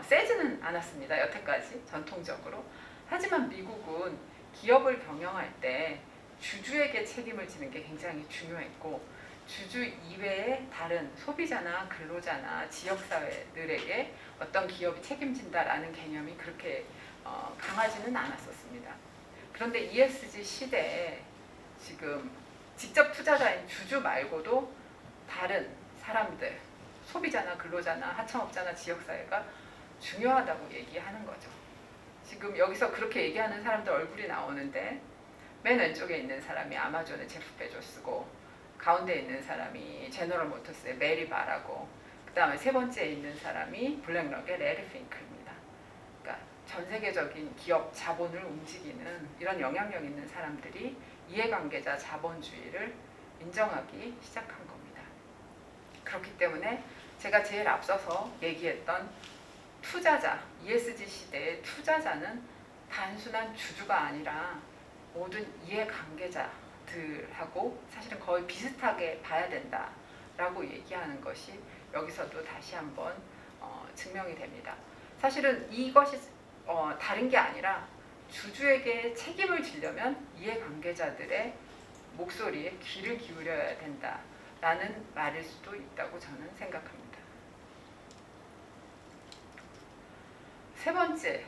세지는 않았습니다. 여태까지 전통적으로. 하지만 미국은 기업을 경영할 때 주주에게 책임을 지는 게 굉장히 중요했고 주주 이외의 다른 소비자나 근로자나 지역사회들에게 어떤 기업이 책임진다라는 개념이 그렇게 강하지는 않았었습니다. 그런데 ESG 시대에 지금 직접 투자자인 주주 말고도 다른 사람들, 소비자나 근로자나 하청업자나 지역사회가 중요하다고 얘기하는 거죠. 지금 여기서 그렇게 얘기하는 사람들 얼굴이 나오는데 맨 왼쪽에 있는 사람이 아마존의 제프 베조스고 가운데 있는 사람이 제너럴 모터스의 메리 바라고 그 다음에 세 번째에 있는 사람이 블랙록의 레리 핑클입니다. 그러니까 전 세계적인 기업 자본을 움직이는 이런 영향력 있는 사람들이 이해관계자 자본주의를 인정하기 시작한 겁니다. 그렇기 때문에 제가 제일 앞서서 얘기했던 투자자, ESG 시대의 투자자는 단순한 주주가 아니라 모든 이해관계자들하고 사실은 거의 비슷하게 봐야 된다라고 얘기하는 것이 여기서도 다시 한번 증명이 됩니다. 사실은 이것이 다른 게 아니라 주주에게 책임을 지려면 이해관계자들의 목소리에 귀를 기울여야 된다라는 말일 수도 있다고 저는 생각합니다. 세 번째,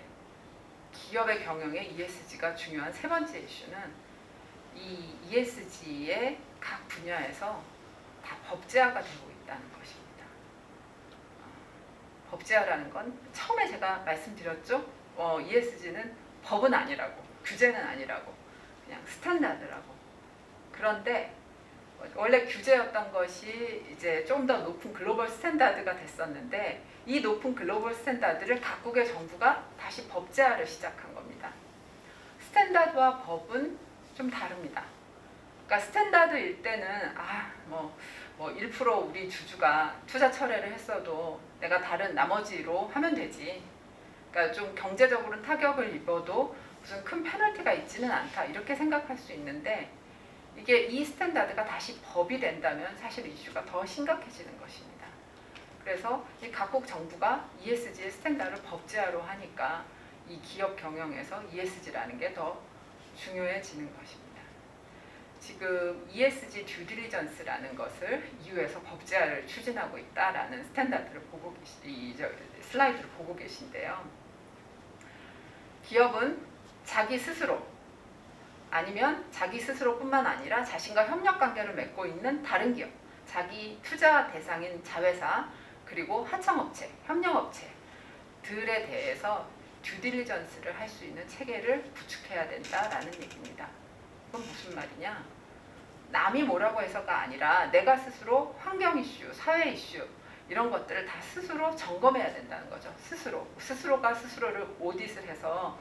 기업의 경영에 ESG가 중요한 세 번째 이슈는 이 ESG의 각 분야에서 다 법제화가 되고 있다는 것입니다. 법제화라는 건 처음에 제가 말씀드렸죠. ESG는 법은 아니라고, 규제는 아니라고, 그냥 스탠다드라고. 그런데 원래 규제였던 것이 이제 좀 더 높은 글로벌 스탠다드가 됐었는데 이 높은 글로벌 스탠다드를 각국의 정부가 다시 법제화를 시작한 겁니다. 스탠다드와 법은 좀 다릅니다. 그러니까 스탠다드일 때는 1% 우리 주주가 투자 철회를 했어도 내가 다른 나머지로 하면 되지. 그러니까 좀 경제적으로는 타격을 입어도 무슨 큰 페널티가 있지는 않다 이렇게 생각할 수 있는데 이게 이 스탠다드가 다시 법이 된다면 사실 이슈가 더 심각해지는 것입니다. 그래서 이 각국 정부가 ESG의 스탠다드를 법제화로 하니까 이 기업 경영에서 ESG라는 게 더 중요해지는 것입니다. 지금 ESG 듀딜리전스라는 것을 EU에서 법제화를 추진하고 있다라는 스탠다드를 보고 슬라이드를 보고 계신데요. 기업은 자기 스스로 아니면 자기 스스로뿐만 아니라 자신과 협력 관계를 맺고 있는 다른 기업, 자기 투자 대상인 자회사, 그리고 하청업체, 협력업체들에 대해서 듀딜리전스를 할 수 있는 체계를 구축해야 된다라는 얘기입니다. 그건 무슨 말이냐? 남이 뭐라고 해서가 아니라 내가 스스로 환경 이슈, 사회 이슈 이런 것들을 다 스스로 점검해야 된다는 거죠. 스스로가 스스로를 오디트를 해서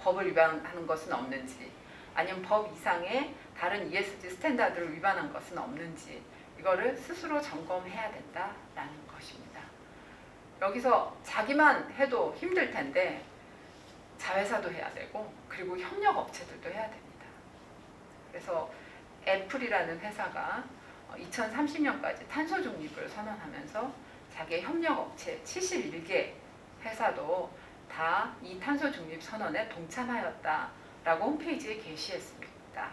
법을 위반하는 것은 없는지 아니면 법 이상의 다른 ESG 스탠다드를 위반한 것은 없는지 이거를 스스로 점검해야 된다라는 것입니다. 여기서 자기만 해도 힘들 텐데 자회사도 해야 되고 그리고 협력업체들도 해야 됩니다. 그래서 애플이라는 회사가 2030년까지 탄소 중립을 선언하면서 자기의 협력업체 71개 회사도 다 이 탄소 중립 선언에 동참하였다라고 홈페이지에 게시했습니다.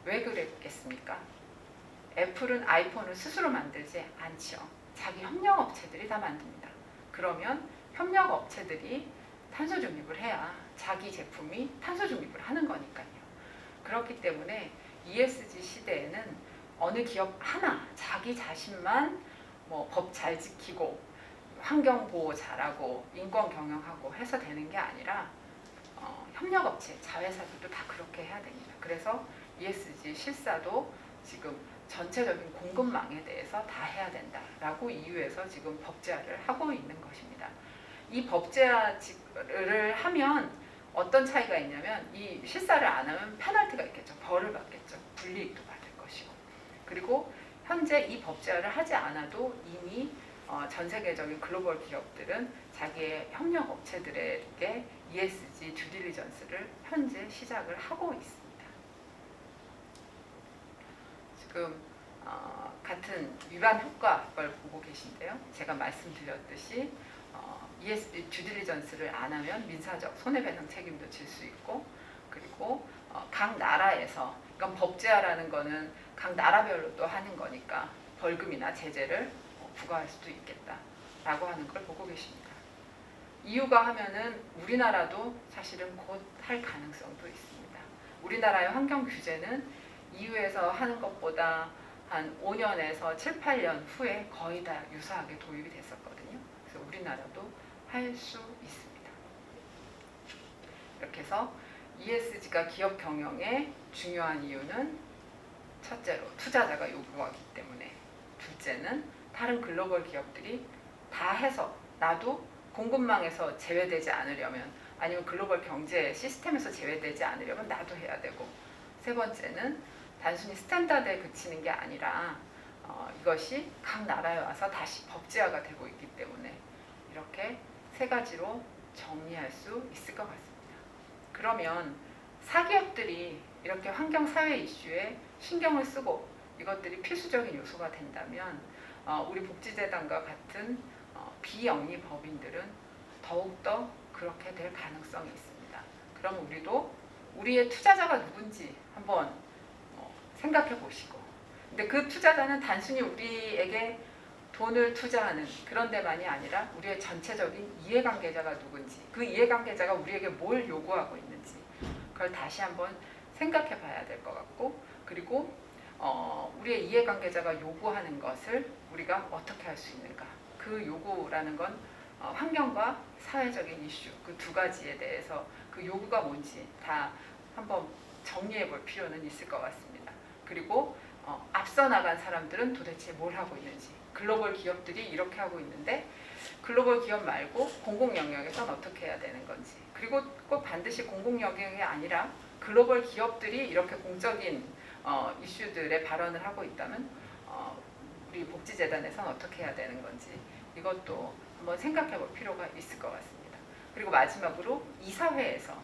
왜 그랬겠습니까? 애플은 아이폰을 스스로 만들지 않죠. 자기 협력업체들이 다 만듭니다. 그러면 협력업체들이 탄소 중립을 해야 자기 제품이 탄소 중립을 하는 거니까요. 그렇기 때문에 ESG 시대에는 어느 기업 하나 자기 자신만 법 잘 지키고 환경 보호 잘하고 인권 경영하고 해서 되는 게 아니라 협력업체, 자회사들도 다 그렇게 해야 됩니다. 그래서 ESG 실사도 지금 전체적인 공급망에 대해서 다 해야 된다라고 EU에서 지금 법제화를 하고 있는 것입니다. 이 법제화를 하면 어떤 차이가 있냐면 이 실사를 안 하면 페널티가 있겠죠. 벌을 받겠죠. 불이익도 받을 것이고. 그리고 현재 이 법제화를 하지 않아도 이미 전 세계적인 글로벌 기업들은 자기의 협력 업체들에게 ESG 듀딜리전스를 현재 시작을 하고 있습니다. 지금 같은 위반 효과를 보고 계신데요. 제가 말씀드렸듯이 ESG 듀딜리전스를 안 하면 민사적 손해배상 책임도 질 수 있고 그리고 각 나라에서 이건 법제화라는 거는 각 나라별로 또 하는 거니까 벌금이나 제재를 부과할 수도 있겠다라고 하는 걸 보고 계십니다. EU가 하면은 우리나라도 사실은 곧 할 가능성도 있습니다. 우리나라의 환경 규제는 EU에서 하는 것보다 한 5년에서 7, 8년 후에 거의 다 유사하게 도입이 됐었거든요. 그래서 우리나라도 할 수 있습니다. 이렇게 해서 ESG가 기업 경영에 중요한 이유는 첫째로 투자자가 요구하기 때문에, 둘째는 다른 글로벌 기업들이 다 해서 나도 공급망에서 제외되지 않으려면, 아니면 글로벌 경제 시스템에서 제외되지 않으려면 나도 해야 되고, 세 번째는 단순히 스탠다드에 그치는 게 아니라 이것이 각 나라에 와서 다시 법제화가 되고 있기 때문에 이렇게 세 가지로 정리할 수 있을 것 같습니다. 그러면 사기업들이 이렇게 환경 사회 이슈에 신경을 쓰고 이것들이 필수적인 요소가 된다면 우리 복지재단과 같은 비영리 법인들은 더욱더 그렇게 될 가능성이 있습니다. 그럼 우리도 우리의 투자자가 누군지 한번 생각해 보시고, 근데 그 투자자는 단순히 우리에게 돈을 투자하는 그런 데만이 아니라 우리의 전체적인 이해관계자가 누군지, 그 이해관계자가 우리에게 뭘 요구하고 있는지 그걸 다시 한번 생각해 봐야 될 것 같고, 그리고 우리의 이해관계자가 요구하는 것을 우리가 어떻게 할 수 있는가, 그 요구라는 건 환경과 사회적인 이슈 그 두 가지에 대해서 그 요구가 뭔지 다 한번 정리해 볼 필요는 있을 것 같습니다. 그리고 앞서 나간 사람들은 도대체 뭘 하고 있는지, 글로벌 기업들이 이렇게 하고 있는데 글로벌 기업 말고 공공 영역에서는 어떻게 해야 되는 건지, 그리고 꼭 반드시 공공 영역이 아니라 글로벌 기업들이 이렇게 공적인 이슈들에 발언을 하고 있다면 우리 복지재단에서는 어떻게 해야 되는 건지, 이것도 한번 생각해 볼 필요가 있을 것 같습니다. 그리고 마지막으로 이사회에서,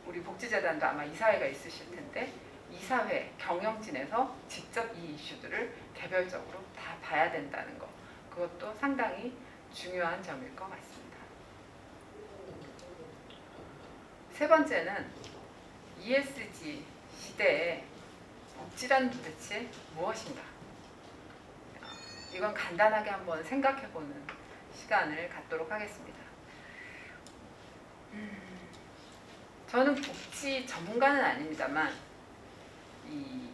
우리 복지재단도 아마 이사회가 있으실 텐데 이사회 경영진에서 직접 이 이슈들을 개별적으로 다 봐야 된다는 것, 그것도 상당히 중요한 점일 것 같습니다. 세 번째는 ESG 시대에 복지란 도대체 무엇인가? 이건 간단하게 한번 생각해보는 시간을 갖도록 하겠습니다. 저는 복지 전문가는 아닙니다만 이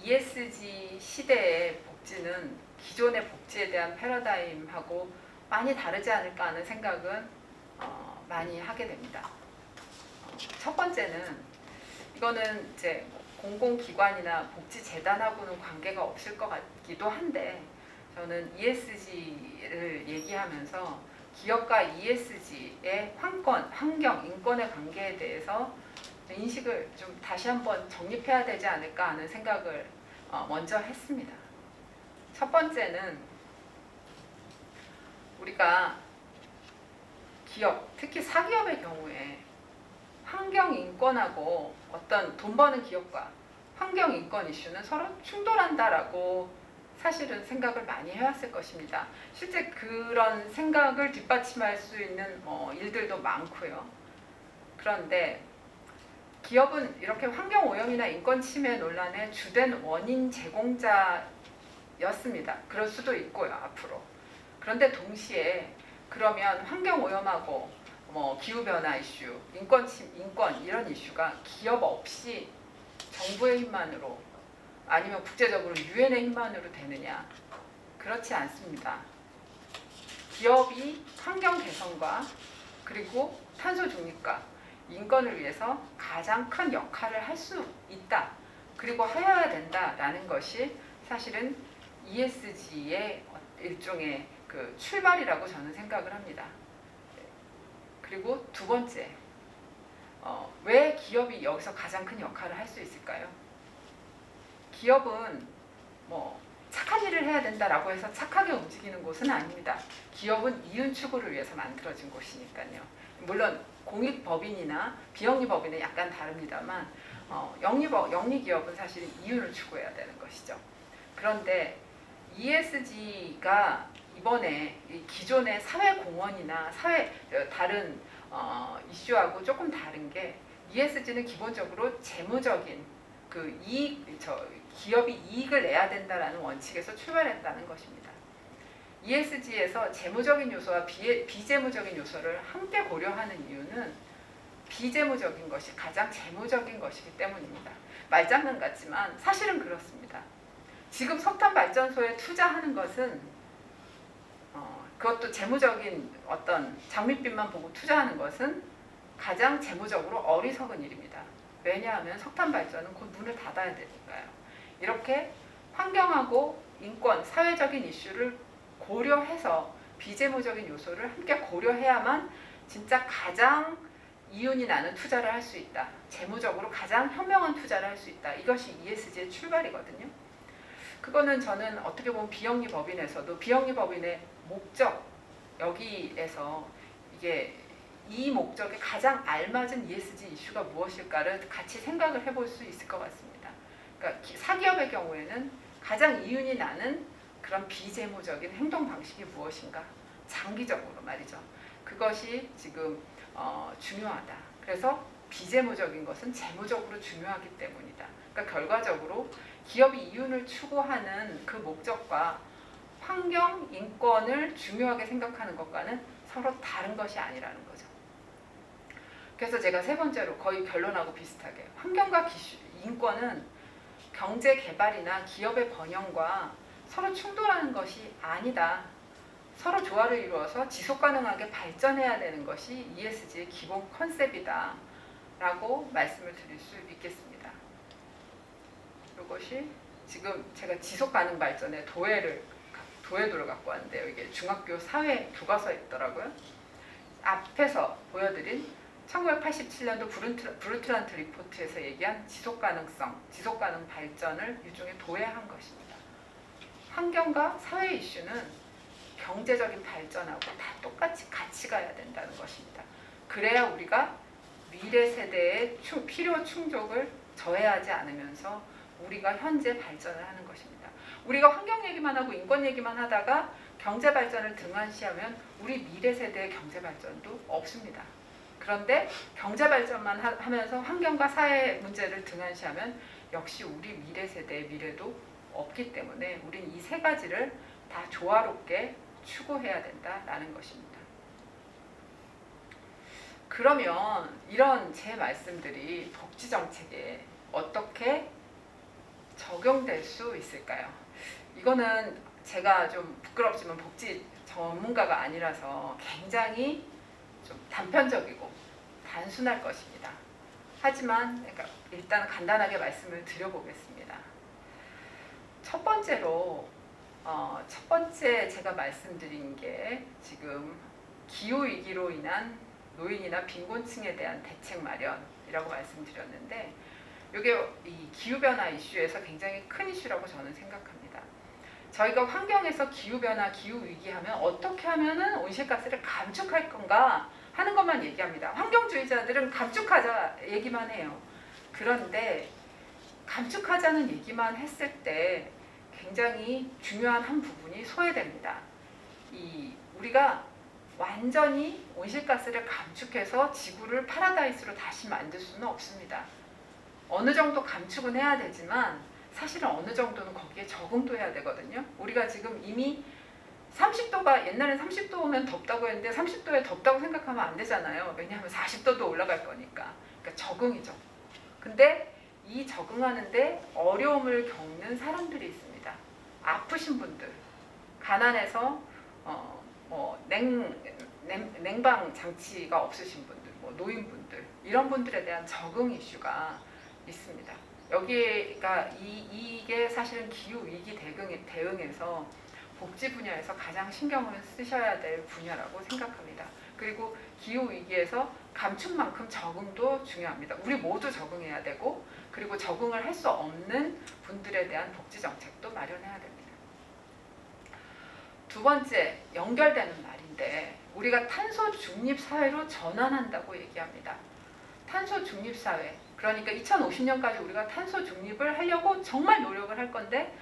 ESG 시대의 복지는 기존의 복지에 대한 패러다임하고 많이 다르지 않을까 하는 생각은 많이 하게 됩니다. 첫 번째는 이거는 이제 공공기관이나 복지재단하고는 관계가 없을 것 같기도 한데, 저는 ESG를 얘기하면서 기업과 ESG의 환경, 인권의 관계에 대해서 인식을 좀 다시 한번 정립해야 되지 않을까 하는 생각을 먼저 했습니다. 첫 번째는 우리가 기업, 특히 사기업의 경우에 환경 인권하고 어떤 돈 버는 기업과 환경 인권 이슈는 서로 충돌한다라고 사실은 생각을 많이 해왔을 것입니다. 실제 그런 생각을 뒷받침할 수 있는 일들도 많고요. 그런데 기업은 이렇게 환경 오염이나 인권 침해 논란의 주된 원인 제공자였습니다. 그럴 수도 있고요, 앞으로. 그런데 동시에 그러면 환경 오염하고 기후 변화 이슈, 인권 이런 이슈가 기업 없이 정부의 힘만으로 아니면 국제적으로 유엔의 힘만으로 되느냐? 그렇지 않습니다. 기업이 환경 개선과 그리고 탄소 중립과 인권을 위해서 가장 큰 역할을 할 수 있다. 그리고 하여야 된다라는 것이 사실은 ESG의 일종의 그 출발이라고 저는 생각을 합니다. 그리고 두 번째, 왜 기업이 여기서 가장 큰 역할을 할 수 있을까요? 기업은 착한 일을 해야 된다라고 해서 착하게 움직이는 곳은 아닙니다. 기업은 이윤 추구를 위해서 만들어진 곳이니까요. 물론 공익법인이나 비영리법인은 약간 다릅니다만 영리기업은 사실 이윤을 추구해야 되는 것이죠. 그런데 ESG가 이번에 기존의 사회공헌이나 다른 이슈하고 조금 다른 게, ESG는 기본적으로 재무적인 기업이 이익을 내야 된다라는 원칙에서 출발했다는 것입니다. ESG에서 재무적인 요소와 비재무적인 요소를 함께 고려하는 이유는 비재무적인 것이 가장 재무적인 것이기 때문입니다. 말장난 같지만 사실은 그렇습니다. 지금 석탄 발전소에 투자하는 것은 그것도 재무적인 어떤 장밋빛만 보고 투자하는 것은 가장 재무적으로 어리석은 일입니다. 왜냐하면 석탄 발전은 곧 문을 닫아야 되니까요. 이렇게 환경하고 인권, 사회적인 이슈를 고려해서 비재무적인 요소를 함께 고려해야만 진짜 가장 이윤이 나는 투자를 할 수 있다. 재무적으로 가장 현명한 투자를 할 수 있다. 이것이 ESG의 출발이거든요. 그거는 저는 어떻게 보면 비영리 법인에서도 비영리 법인의 목적, 여기에서 이게 이 목적에 가장 알맞은 ESG 이슈가 무엇일까를 같이 생각을 해볼 수 있을 것 같습니다. 그러니까 사기업의 경우에는 가장 이윤이 나는 그런 비재무적인 행동 방식이 무엇인가? 장기적으로 말이죠. 그것이 지금 중요하다. 그래서 비재무적인 것은 재무적으로 중요하기 때문이다. 그러니까 결과적으로 기업이 이윤을 추구하는 그 목적과 환경, 인권을 중요하게 생각하는 것과는 서로 다른 것이 아니라는 거죠. 그래서 제가 세 번째로 거의 결론하고 비슷하게 환경과 인권은 경제 개발이나 기업의 번영과 서로 충돌하는 것이 아니다. 서로 조화를 이루어서 지속 가능하게 발전해야 되는 것이 ESG의 기본 컨셉이다 라고 말씀을 드릴 수 있겠습니다. 이것이 지금 제가 지속 가능 발전의 도해도를 갖고 왔는데요. 이게 중학교 사회 교과서에 있더라고요. 앞에서 보여드린 1987년도 브루트란트 리포트에서 얘기한 지속가능성, 지속가능 발전을 유종의 도해한 것입니다. 환경과 사회 이슈는 경제적인 발전하고 다 똑같이 같이 가야 된다는 것입니다. 그래야 우리가 미래 세대의 필요 충족을 저해하지 않으면서 우리가 현재 발전을 하는 것입니다. 우리가 환경 얘기만 하고 인권 얘기만 하다가 경제 발전을 등한시하면 우리 미래 세대의 경제 발전도 없습니다. 그런데 경제 발전만 하면서 환경과 사회 문제를 등한시하면 역시 우리 미래 세대의 미래도 없기 때문에 우린 이 세 가지를 다 조화롭게 추구해야 된다라는 것입니다. 그러면 이런 제 말씀들이 복지 정책에 어떻게 적용될 수 있을까요? 이거는 제가 좀 부끄럽지만 복지 전문가가 아니라서 굉장히 좀 단편적이고 단순할 것입니다. 하지만 일단 간단하게 말씀을 드려보겠습니다. 첫 번째 제가 말씀드린 게 지금 기후위기로 인한 노인이나 빈곤층에 대한 대책 마련이라고 말씀드렸는데 이게 이 기후변화 이슈에서 굉장히 큰 이슈라고 저는 생각합니다. 저희가 환경에서 기후변화, 기후위기 하면 어떻게 하면 온실가스를 감축할 건가 하는 것만 얘기합니다. 환경주의자들은 감축하자 얘기만 해요. 그런데 감축하자는 얘기만 했을 때 굉장히 중요한 한 부분이 소외됩니다. 우리가 완전히 온실가스를 감축해서 지구를 파라다이스로 다시 만들 수는 없습니다. 어느 정도 감축은 해야 되지만 사실은 어느 정도는 거기에 적응도 해야 되거든요. 우리가 지금 이미 30도가 옛날엔 30도면 덥다고 했는데 30도에 덥다고 생각하면 안 되잖아요. 왜냐하면 40도도 올라갈 거니까. 그러니까 적응이죠. 근데 이 적응하는데 어려움을 겪는 사람들이 있습니다. 아프신 분들, 가난해서 냉방 장치가 없으신 분들, 노인분들 이런 분들에 대한 적응 이슈가 있습니다. 여기가 이게 사실은 기후 위기 대응에서 복지 분야에서 가장 신경을 쓰셔야 될 분야라고 생각합니다. 그리고 기후 위기에서 감축만큼 적응도 중요합니다. 우리 모두 적응해야 되고 그리고 적응을 할 수 없는 분들에 대한 복지 정책도 마련해야 됩니다. 두 번째, 연결되는 말인데 우리가 탄소 중립 사회로 전환한다고 얘기합니다. 탄소 중립 사회, 그러니까 2050년까지 우리가 탄소 중립을 하려고 정말 노력을 할 건데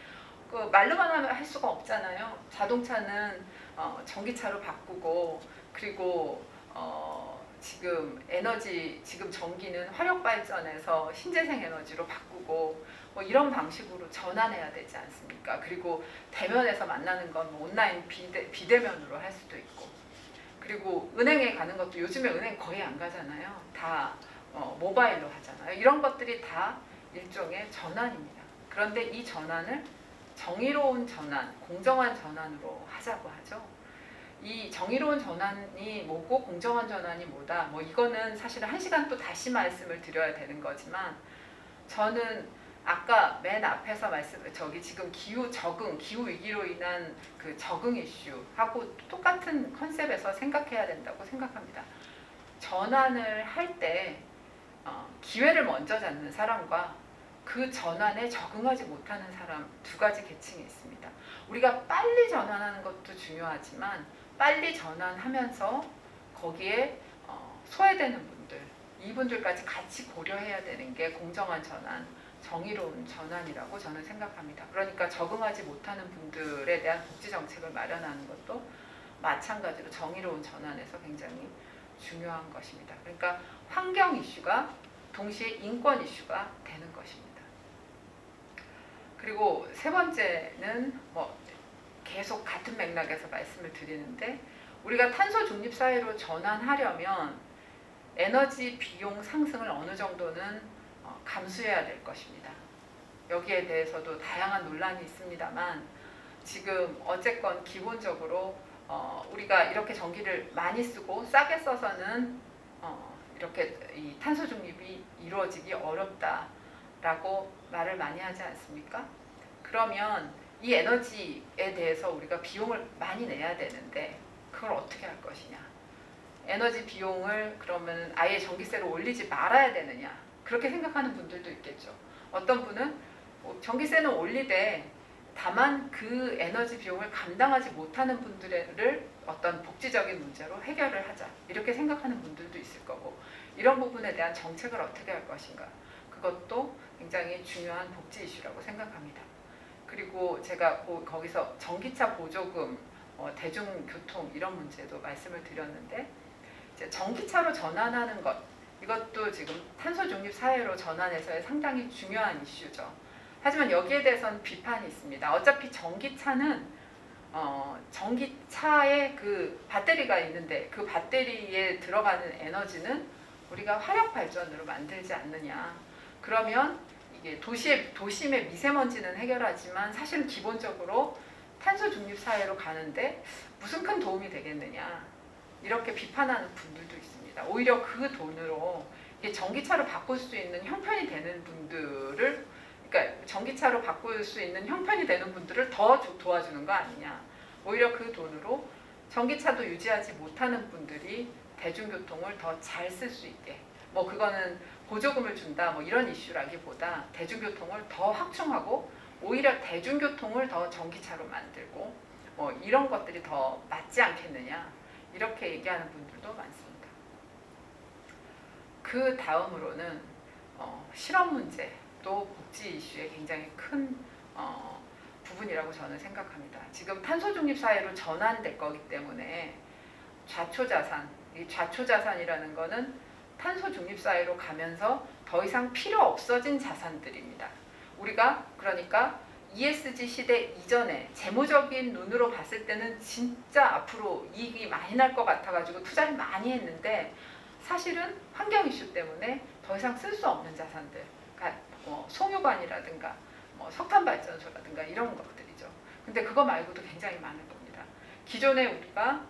말로만 할 수가 없잖아요. 자동차는 전기차로 바꾸고 그리고 지금 전기는 화력 발전에서 신재생 에너지로 바꾸고 이런 방식으로 전환해야 되지 않습니까? 그리고 대면에서 만나는 건 온라인 비대면으로 할 수도 있고 그리고 은행에 가는 것도 요즘에 은행 거의 안 가잖아요. 다 모바일로 하잖아요. 이런 것들이 다 일종의 전환입니다. 그런데 이 전환을 정의로운 전환, 공정한 전환으로 하자고 하죠. 이 정의로운 전환이 뭐고 공정한 전환이 뭐다. 뭐 이거는 사실은 한 시간 또 다시 말씀을 드려야 되는 거지만 저는 아까 맨 앞에서 지금 기후 적응, 기후 위기로 인한 그 적응 이슈하고 똑같은 컨셉에서 생각해야 된다고 생각합니다. 전환을 할 때 기회를 먼저 잡는 사람과 그 전환에 적응하지 못하는 사람 두 가지 계층이 있습니다. 우리가 빨리 전환하는 것도 중요하지만 빨리 전환하면서 거기에 소외되는 분들, 이분들까지 같이 고려해야 되는 게 공정한 전환, 정의로운 전환이라고 저는 생각합니다. 그러니까 적응하지 못하는 분들에 대한 복지 정책을 마련하는 것도 마찬가지로 정의로운 전환에서 굉장히 중요한 것입니다. 그러니까 환경 이슈가 동시에 인권 이슈가 되는 것입니다. 그리고 세 번째는 계속 같은 맥락에서 말씀을 드리는데 우리가 탄소 중립 사회로 전환하려면 에너지 비용 상승을 어느 정도는 감수해야 될 것입니다. 여기에 대해서도 다양한 논란이 있습니다만 지금 어쨌건 기본적으로 우리가 이렇게 전기를 많이 쓰고 싸게 써서는 이렇게 이 탄소 중립이 이루어지기 어렵다라고 말을 많이 하지 않습니까? 그러면 이 에너지에 대해서 우리가 비용을 많이 내야 되는데 그걸 어떻게 할 것이냐? 에너지 비용을 그러면 아예 전기세를 올리지 말아야 되느냐? 그렇게 생각하는 분들도 있겠죠. 어떤 분은 전기세는 올리되 다만 그 에너지 비용을 감당하지 못하는 분들을 어떤 복지적인 문제로 해결을 하자 이렇게 생각하는 분들도 있을 거고 이런 부분에 대한 정책을 어떻게 할 것인가 그것도 굉장히 중요한 복지 이슈라고 생각합니다. 그리고 제가 거기서 전기차 보조금, 대중교통 이런 문제도 말씀을 드렸는데 이제 전기차로 전환하는 것 이것도 지금 탄소 중립 사회로 전환해서의 상당히 중요한 이슈죠. 하지만 여기에 대해서는 비판이 있습니다. 어차피 전기차는 전기차에 그 배터리가 있는데 그 배터리에 들어가는 에너지는 우리가 화력 발전으로 만들지 않느냐. 그러면 이게 도심의 미세먼지는 해결하지만 사실은 기본적으로 탄소 중립 사회로 가는데 무슨 큰 도움이 되겠느냐. 이렇게 비판하는 분들도 있습니다. 오히려 그 돈으로 이게 전기차로 바꿀 수 있는 형편이 되는 분들을 그러니까 전기차로 바꿀 수 있는 형편이 되는 분들을 더 도와주는 거 아니냐. 오히려 그 돈으로 전기차도 유지하지 못하는 분들이 대중교통을 더 잘 쓸 수 있게 그거는 보조금을 준다 이런 이슈라기보다 대중교통을 더 확충하고 오히려 대중교통을 더 전기차로 만들고 이런 것들이 더 맞지 않겠느냐 이렇게 얘기하는 분들도 많습니다. 그 다음으로는 실업 문제도 복지 이슈의 굉장히 큰 부분이라고 저는 생각합니다. 지금 탄소 중립 사회로 전환될 거기 때문에 좌초자산, 이 좌초자산이라는 거는 탄소 중립 사회로 가면서 더 이상 필요 없어진 자산들입니다. 우리가 그러니까 ESG 시대 이전에 재무적인 눈으로 봤을 때는 진짜 앞으로 이익이 많이 날 것 같아가지고 투자를 많이 했는데 사실은 환경 이슈 때문에 더 이상 쓸 수 없는 자산들, 그러니까 송유관이라든가 석탄 발전소라든가 이런 것들이죠. 근데 그거 말고도 굉장히 많을 겁니다. 기존에 우리가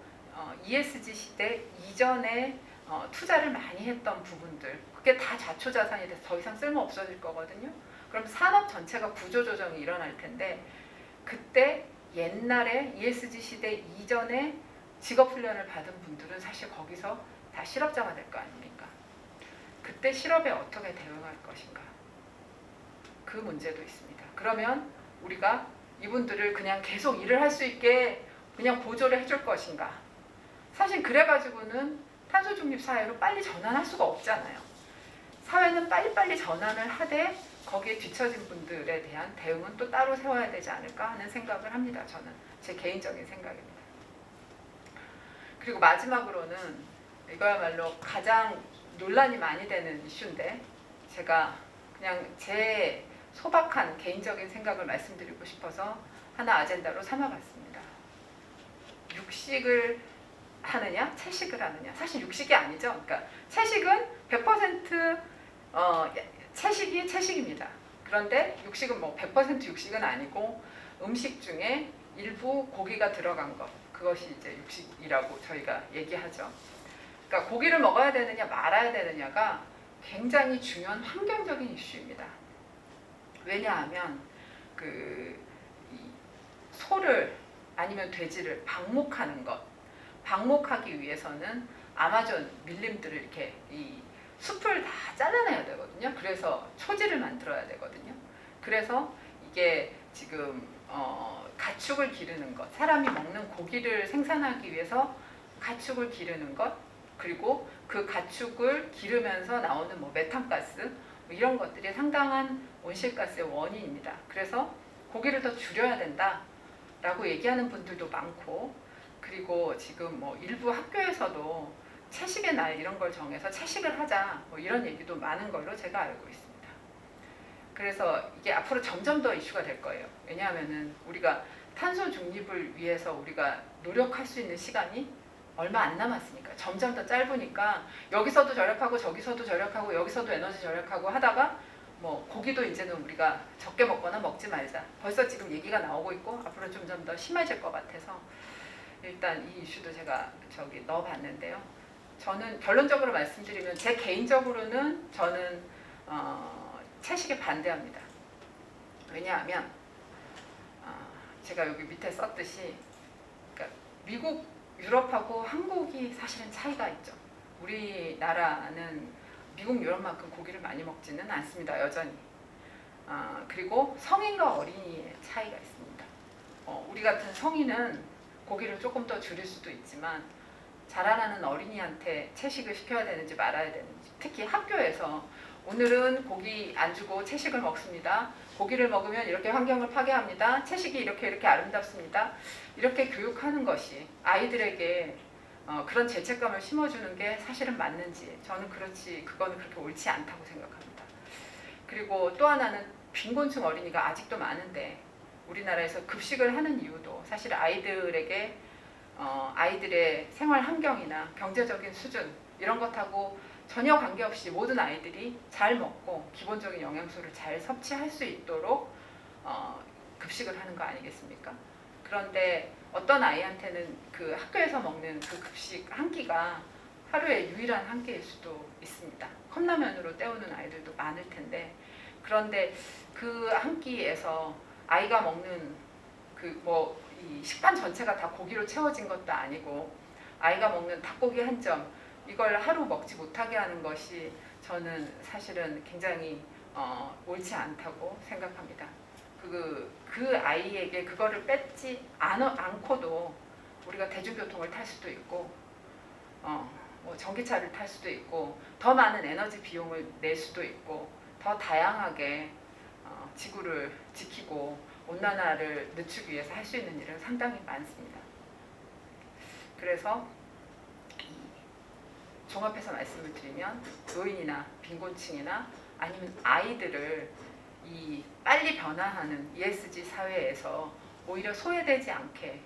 ESG 시대 이전에 투자를 많이 했던 부분들 그게 다 좌초자산이 돼서 더 이상 쓸모 없어질 거거든요. 그럼 산업 전체가 구조조정이 일어날 텐데 그때 옛날에 ESG 시대 이전에 직업훈련을 받은 분들은 사실 거기서 다 실업자가 될 거 아닙니까? 그때 실업에 어떻게 대응할 것인가? 그 문제도 있습니다. 그러면 우리가 이분들을 그냥 계속 일을 할 수 있게 그냥 보조를 해줄 것인가? 사실 그래가지고는 탄소 중립 사회로 빨리 전환할 수가 없잖아요. 사회는 빨리빨리 전환을 하되 거기에 뒤처진 분들에 대한 대응은 또 따로 세워야 되지 않을까 하는 생각을 합니다. 저는 제 개인적인 생각입니다. 그리고 마지막으로는 이거야말로 가장 논란이 많이 되는 이슈인데 제가 그냥 제 소박한 개인적인 생각을 말씀드리고 싶어서 하나 아젠다로 삼아봤습니다. 육식을 하느냐 채식을 하느냐 사실 육식이 아니죠. 그러니까 채식은 100% 채식이 채식입니다. 그런데 육식은 100% 육식은 아니고 음식 중에 일부 고기가 들어간 것, 그것이 이제 육식이라고 저희가 얘기하죠. 그러니까 고기를 먹어야 되느냐 말아야 되느냐가 굉장히 중요한 환경적인 이슈입니다. 왜냐하면 이 소를 아니면 돼지를 방목하는 것, 방목하기 위해서는 아마존 밀림들을 이렇게 이 숲을 다 잘라내야 되거든요. 그래서 초지를 만들어야 되거든요. 그래서 이게 지금 가축을 기르는 것, 사람이 먹는 고기를 생산하기 위해서 가축을 기르는 것, 그리고 그 가축을 기르면서 나오는 뭐 메탄가스 뭐 이런 것들이 상당한 온실가스의 원인입니다. 그래서 고기를 더 줄여야 된다라고 얘기하는 분들도 많고, 그리고 지금 뭐 일부 학교에서도 채식의 날 이런 걸 정해서 채식을 하자 뭐 이런 얘기도 많은 걸로 제가 알고 있습니다. 그래서 이게 앞으로 점점 더 이슈가 될 거예요. 왜냐하면은 우리가 탄소 중립을 위해서 우리가 노력할 수 있는 시간이 얼마 안 남았으니까, 점점 더 짧으니까 여기서도 절약하고 저기서도 절약하고 여기서도 에너지 절약하고 하다가 뭐 고기도 이제는 우리가 적게 먹거나 먹지 말자, 벌써 지금 얘기가 나오고 있고 앞으로 점점 더 심해질 것 같아서 일단 이 이슈도 제가 넣어봤는데요. 저는 결론적으로 말씀드리면 제 개인적으로는 저는 채식에 반대합니다. 왜냐하면 제가 여기 밑에 썼듯이, 그러니까 미국, 유럽하고 한국이 사실은 차이가 있죠. 우리나라는 미국, 유럽만큼 고기를 많이 먹지는 않습니다. 여전히. 그리고 성인과 어린이의 차이가 있습니다. 우리 같은 성인은 고기를 조금 더 줄일 수도 있지만 자라나는 어린이한테 채식을 시켜야 되는지 말아야 되는지, 특히 학교에서 오늘은 고기 안 주고 채식을 먹습니다. 고기를 먹으면 이렇게 환경을 파괴합니다. 채식이 이렇게 아름답습니다. 이렇게 교육하는 것이 아이들에게 그런 죄책감을 심어주는 게 사실은 맞는지, 저는 그거는 그렇게 옳지 않다고 생각합니다. 그리고 또 하나는 빈곤층 어린이가 아직도 많은데 우리나라에서 급식을 하는 이유도 사실 아이들에게 아이들의 생활 환경이나 경제적인 수준 이런 것하고 전혀 관계없이 모든 아이들이 잘 먹고 기본적인 영양소를 잘 섭취할 수 있도록 급식을 하는 거 아니겠습니까? 그런데 어떤 아이한테는 그 학교에서 먹는 그 급식 한 끼가 하루의 유일한 한 끼일 수도 있습니다. 컵라면으로 때우는 아이들도 많을 텐데, 그런데 그 한 끼에서 아이가 먹는 이 식단 전체가 다 고기로 채워진 것도 아니고 아이가 먹는 닭고기 한 점, 이걸 하루 먹지 못하게 하는 것이 저는 사실은 굉장히 옳지 않다고 생각합니다. 그 아이에게 그거를 뺏지 않고도 우리가 대중교통을 탈 수도 있고 뭐 전기차를 탈 수도 있고 더 많은 에너지 비용을 낼 수도 있고 더 다양하게 지구를 지키고 온난화를 늦추기 위해서 할 수 있는 일은 상당히 많습니다. 그래서 종합해서 말씀을 드리면 노인이나 빈곤층이나 아니면 아이들을 이 빨리 변화하는 ESG 사회에서 오히려 소외되지 않게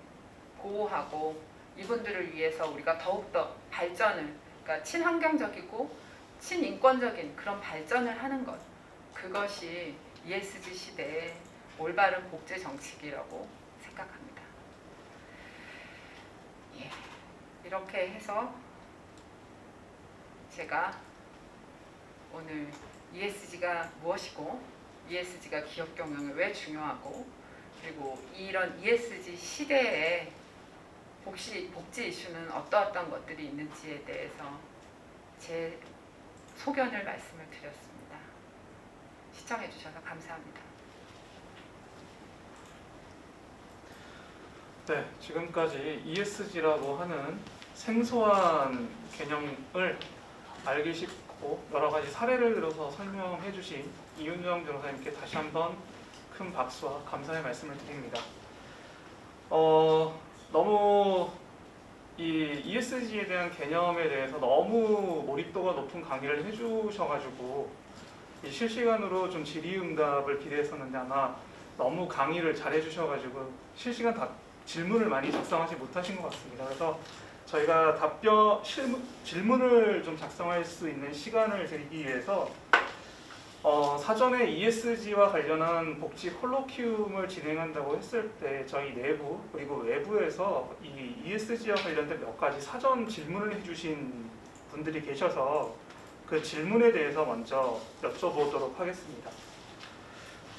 보호하고 이분들을 위해서 우리가 더욱더 발전을, 그러니까 친환경적이고 친인권적인 그런 발전을 하는 것, 그것이 ESG 시대의 올바른 복제 정책이라고 생각합니다. 예, 이렇게 해서 제가 오늘 ESG가 무엇이고 ESG가 기업 경영에 왜 중요하고, 그리고 이런 ESG 시대에 복지 이슈는 어떠한 것들이 있는지에 대해서 제 소견을 말씀을 드렸습니다. 시청해 주셔서 감사합니다. 네, 지금까지 ESG라고 하는 생소한 개념을 알기 쉽고 여러 가지 사례를 들어서 설명해 주신 이윤정 변호사님께 다시 한번 큰 박수와 감사의 말씀을 드립니다. 너무 이 ESG에 대한 개념에 대해서 너무 몰입도가 높은 강의를 해주셔가지고 이 실시간으로 좀 질의응답을 기대했었는데 아마 너무 강의를 잘 해주셔가지고 실시간 질문을 많이 작성하지 못하신 것 같습니다. 그래서 저희가 질문을 좀 작성할 수 있는 시간을 드리기 위해서 사전에 ESG와 관련한 복지 콜로키움을 진행한다고 했을 때 저희 내부 그리고 외부에서 이 ESG와 관련된 몇 가지 사전 질문을 해주신 분들이 계셔서 그 질문에 대해서 먼저 여쭤보도록 하겠습니다.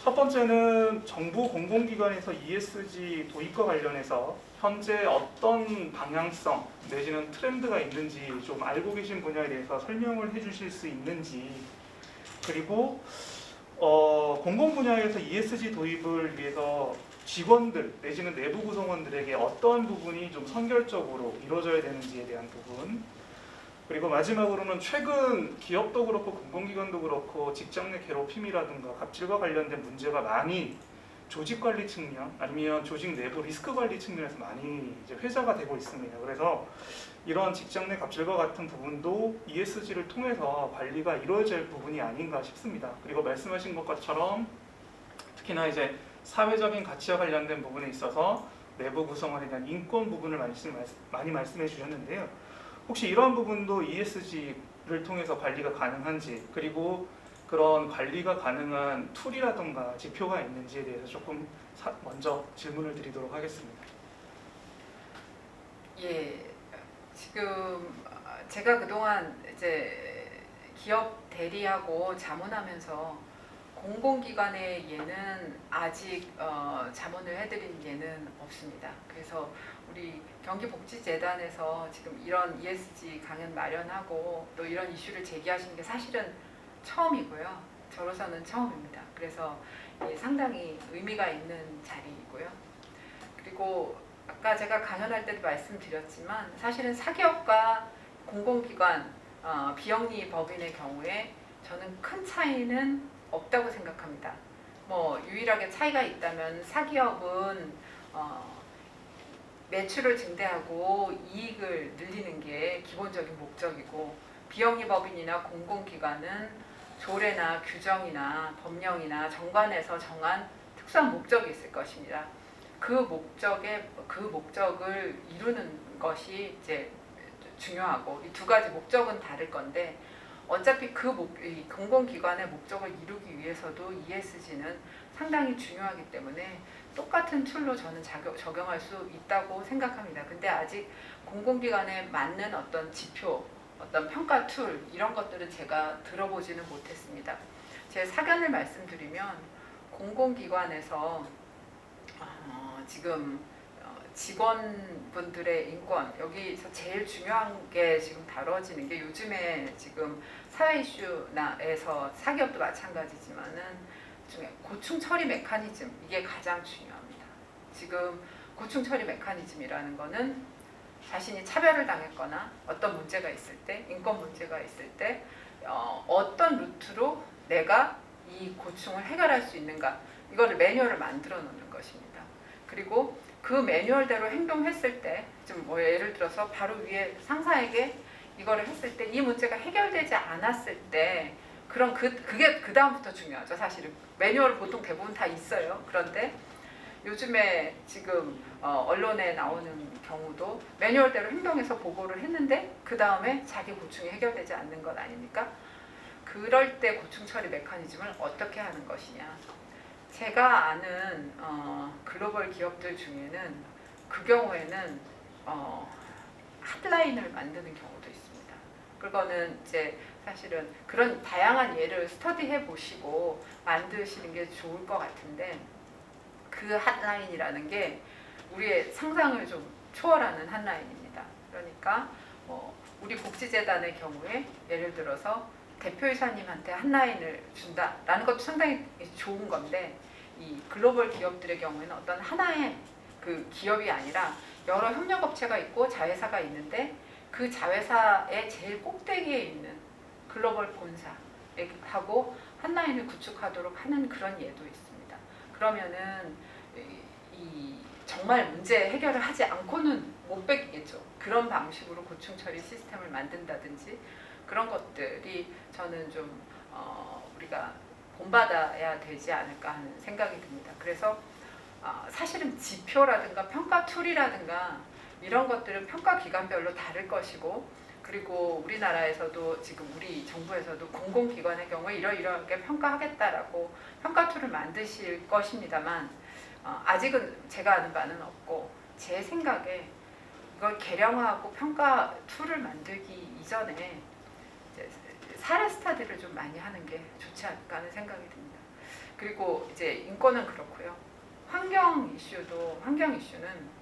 첫 번째는 정부 공공기관에서 ESG 도입과 관련해서 현재 어떤 방향성 내지는 트렌드가 있는지 좀 알고 계신 분야에 대해서 설명을 해주실 수 있는지, 그리고 공공 분야에서 ESG 도입을 위해서 직원들 내지는 내부 구성원들에게 어떤 부분이 좀 선결적으로 이루어져야 되는지에 대한 부분, 그리고 마지막으로는 최근 기업도 그렇고 공공기관도 그렇고 직장 내 괴롭힘이라든가 갑질과 관련된 문제가 많이 조직 관리 측면 아니면 조직 내부 리스크 관리 측면에서 많이 이제 회자가 되고 있습니다. 그래서 이러한 직장 내 갑질과 같은 부분도 ESG를 통해서 관리가 이루어질 부분이 아닌가 싶습니다. 그리고 말씀하신 것처럼 특히나 이제 사회적인 가치와 관련된 부분에 있어서 내부 구성원에 대한 인권 부분을 많이 말씀해 주셨는데요. 혹시 이러한 부분도 ESG를 통해서 관리가 가능한지, 그리고 그런 관리가 가능한 툴이라든가 지표가 있는지에 대해서 조금 먼저 질문을 드리도록 하겠습니다. 예, 지금 제가 그동안 이제 기업 대리하고 자문하면서 공공기관의 예는 아직 자문을 해드린 예는 없습니다. 그래서 우리 경기복지재단에서 지금 이런 ESG 강연 마련하고 또 이런 이슈를 제기하시는 게 사실은 처음이고요. 저로서는 처음입니다. 그래서 상당히 의미가 있는 자리이고요. 그리고 아까 제가 강연할 때도 말씀드렸지만 사실은 사기업과 공공기관, 비영리 법인의 경우에 저는 큰 차이는 없다고 생각합니다. 뭐 유일하게 차이가 있다면 사기업은 매출을 증대하고 이익을 늘리는 게 기본적인 목적이고, 비영리 법인이나 공공기관은 조례나 규정이나 법령이나 정관에서 정한 특수한 목적이 있을 것입니다. 그 목적을 이루는 것이 이제 중요하고, 이 두 가지 목적은 다를 건데 어차피 이 공공기관의 목적을 이루기 위해서도 ESG는 상당히 중요하기 때문에 똑같은 툴로 저는 적용할 수 있다고 생각합니다. 근데 아직 공공기관에 맞는 어떤 지표, 어떤 평가 툴 이런 것들은 제가 들어보지는 못했습니다. 제 사견을 말씀드리면 공공기관에서 지금 직원분들의 인권, 여기서 제일 중요한 게 지금 다뤄지는 게 요즘에 지금 사회 이슈나에서 사기업도 마찬가지지만은 중에 고충 처리 메커니즘, 이게 가장 중요합니다. 지금 고충 처리 메커니즘이라는 거는 자신이 차별을 당했거나 어떤 문제가 있을 때, 인권 문제가 있을 때 어떤 루트로 내가 이 고충을 해결할 수 있는가, 이거를 매뉴얼을 만들어 놓는 것입니다. 그리고 그 매뉴얼대로 행동했을 때, 좀 뭐 예를 들어서 바로 위에 상사에게 이거를 했을 때 이 문제가 해결되지 않았을 때, 그럼 그게 그 다음부터 중요하죠. 사실은 매뉴얼 보통 대부분 다 있어요. 그런데 요즘에 지금 언론에 나오는 경우도 매뉴얼대로 행동해서 보고를 했는데 그 다음에 자기 고충이 해결되지 않는 것 아닙니까? 그럴 때 고충 처리 메커니즘을 어떻게 하는 것이냐. 제가 아는 글로벌 기업들 중에는 그 경우에는 핫라인을 만드는 경우도 있습니다. 그거는 이제 사실은 그런 다양한 예를 스터디해 보시고 만드시는 게 좋을 것 같은데, 그 핫라인이라는 게 우리의 상상을 좀 초월하는 핫라인입니다. 그러니까 우리 복지재단의 경우에 예를 들어서 대표이사님한테 핫라인을 준다라는 것도 상당히 좋은 건데, 이 글로벌 기업들의 경우에는 어떤 하나의 그 기업이 아니라 여러 협력업체가 있고 자회사가 있는데 그 자회사의 제일 꼭대기에 있는 글로벌 본사하고 핫라인을 구축하도록 하는 그런 예도 있습니다. 그러면은 이 정말 문제 해결을 하지 않고는 못 뺏기겠죠. 그런 방식으로 고충 처리 시스템을 만든다든지 그런 것들이 저는 좀 우리가 본받아야 되지 않을까 하는 생각이 듭니다. 그래서 사실은 지표라든가 평가 툴이라든가 이런 것들은 평가 기관별로 다를 것이고, 그리고 우리나라에서도 지금 우리 정부에서도 공공기관의 경우에 이러이러하게 평가하겠다라고 평가 툴을 만드실 것입니다만 아직은 제가 아는 바는 없고 제 생각에 이걸 개량하고 평가 툴을 만들기 이전에 이제 사례 스타디를 좀 많이 하는 게 좋지 않을까 하는 생각이 듭니다. 그리고 이제 인권은 그렇고요. 환경 이슈는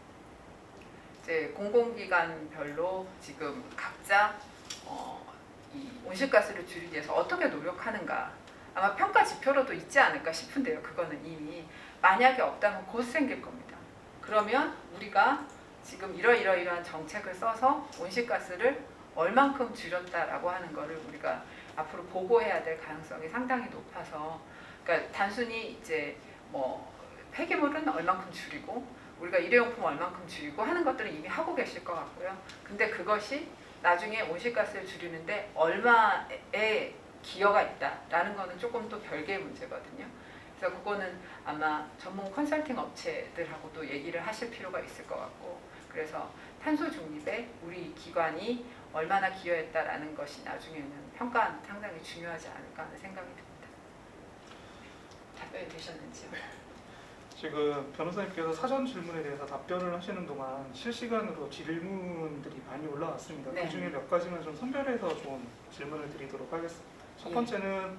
이제 공공기관별로 지금 각자 이 온실가스를 줄이기 위해서 어떻게 노력하는가 아마 평가 지표로도 있지 않을까 싶은데요. 그거는 이미 만약에 없다면 곧 생길 겁니다. 그러면 우리가 지금 이러이러한 정책을 써서 온실가스를 얼만큼 줄였다라고 하는 거를 우리가 앞으로 보고해야 될 가능성이 상당히 높아서 그러니까 단순히 이제 뭐 폐기물은 얼만큼 줄이고 우리가 일회용품 얼만큼 줄이고 하는 것들은 이미 하고 계실 것 같고요. 근데 그것이 나중에 온실가스를 줄이는데 얼마의 기여가 있다라는 거는 조금 또 별개의 문제거든요. 그래서 그거는 아마 전문 컨설팅 업체들하고도 얘기를 하실 필요가 있을 것 같고 그래서 탄소 중립에 우리 기관이 얼마나 기여했다라는 것이 나중에는 평가는 상당히 중요하지 않을까 하는 생각이 듭니다. 답변이 되셨는지요? 지금 변호사님께서 사전 질문에 대해서 답변을 하시는 동안 실시간으로 질문들이 많이 올라왔습니다. 네. 그 중에 몇 가지만 좀 선별해서 좀 질문을 드리도록 하겠습니다. 첫 예. 번째는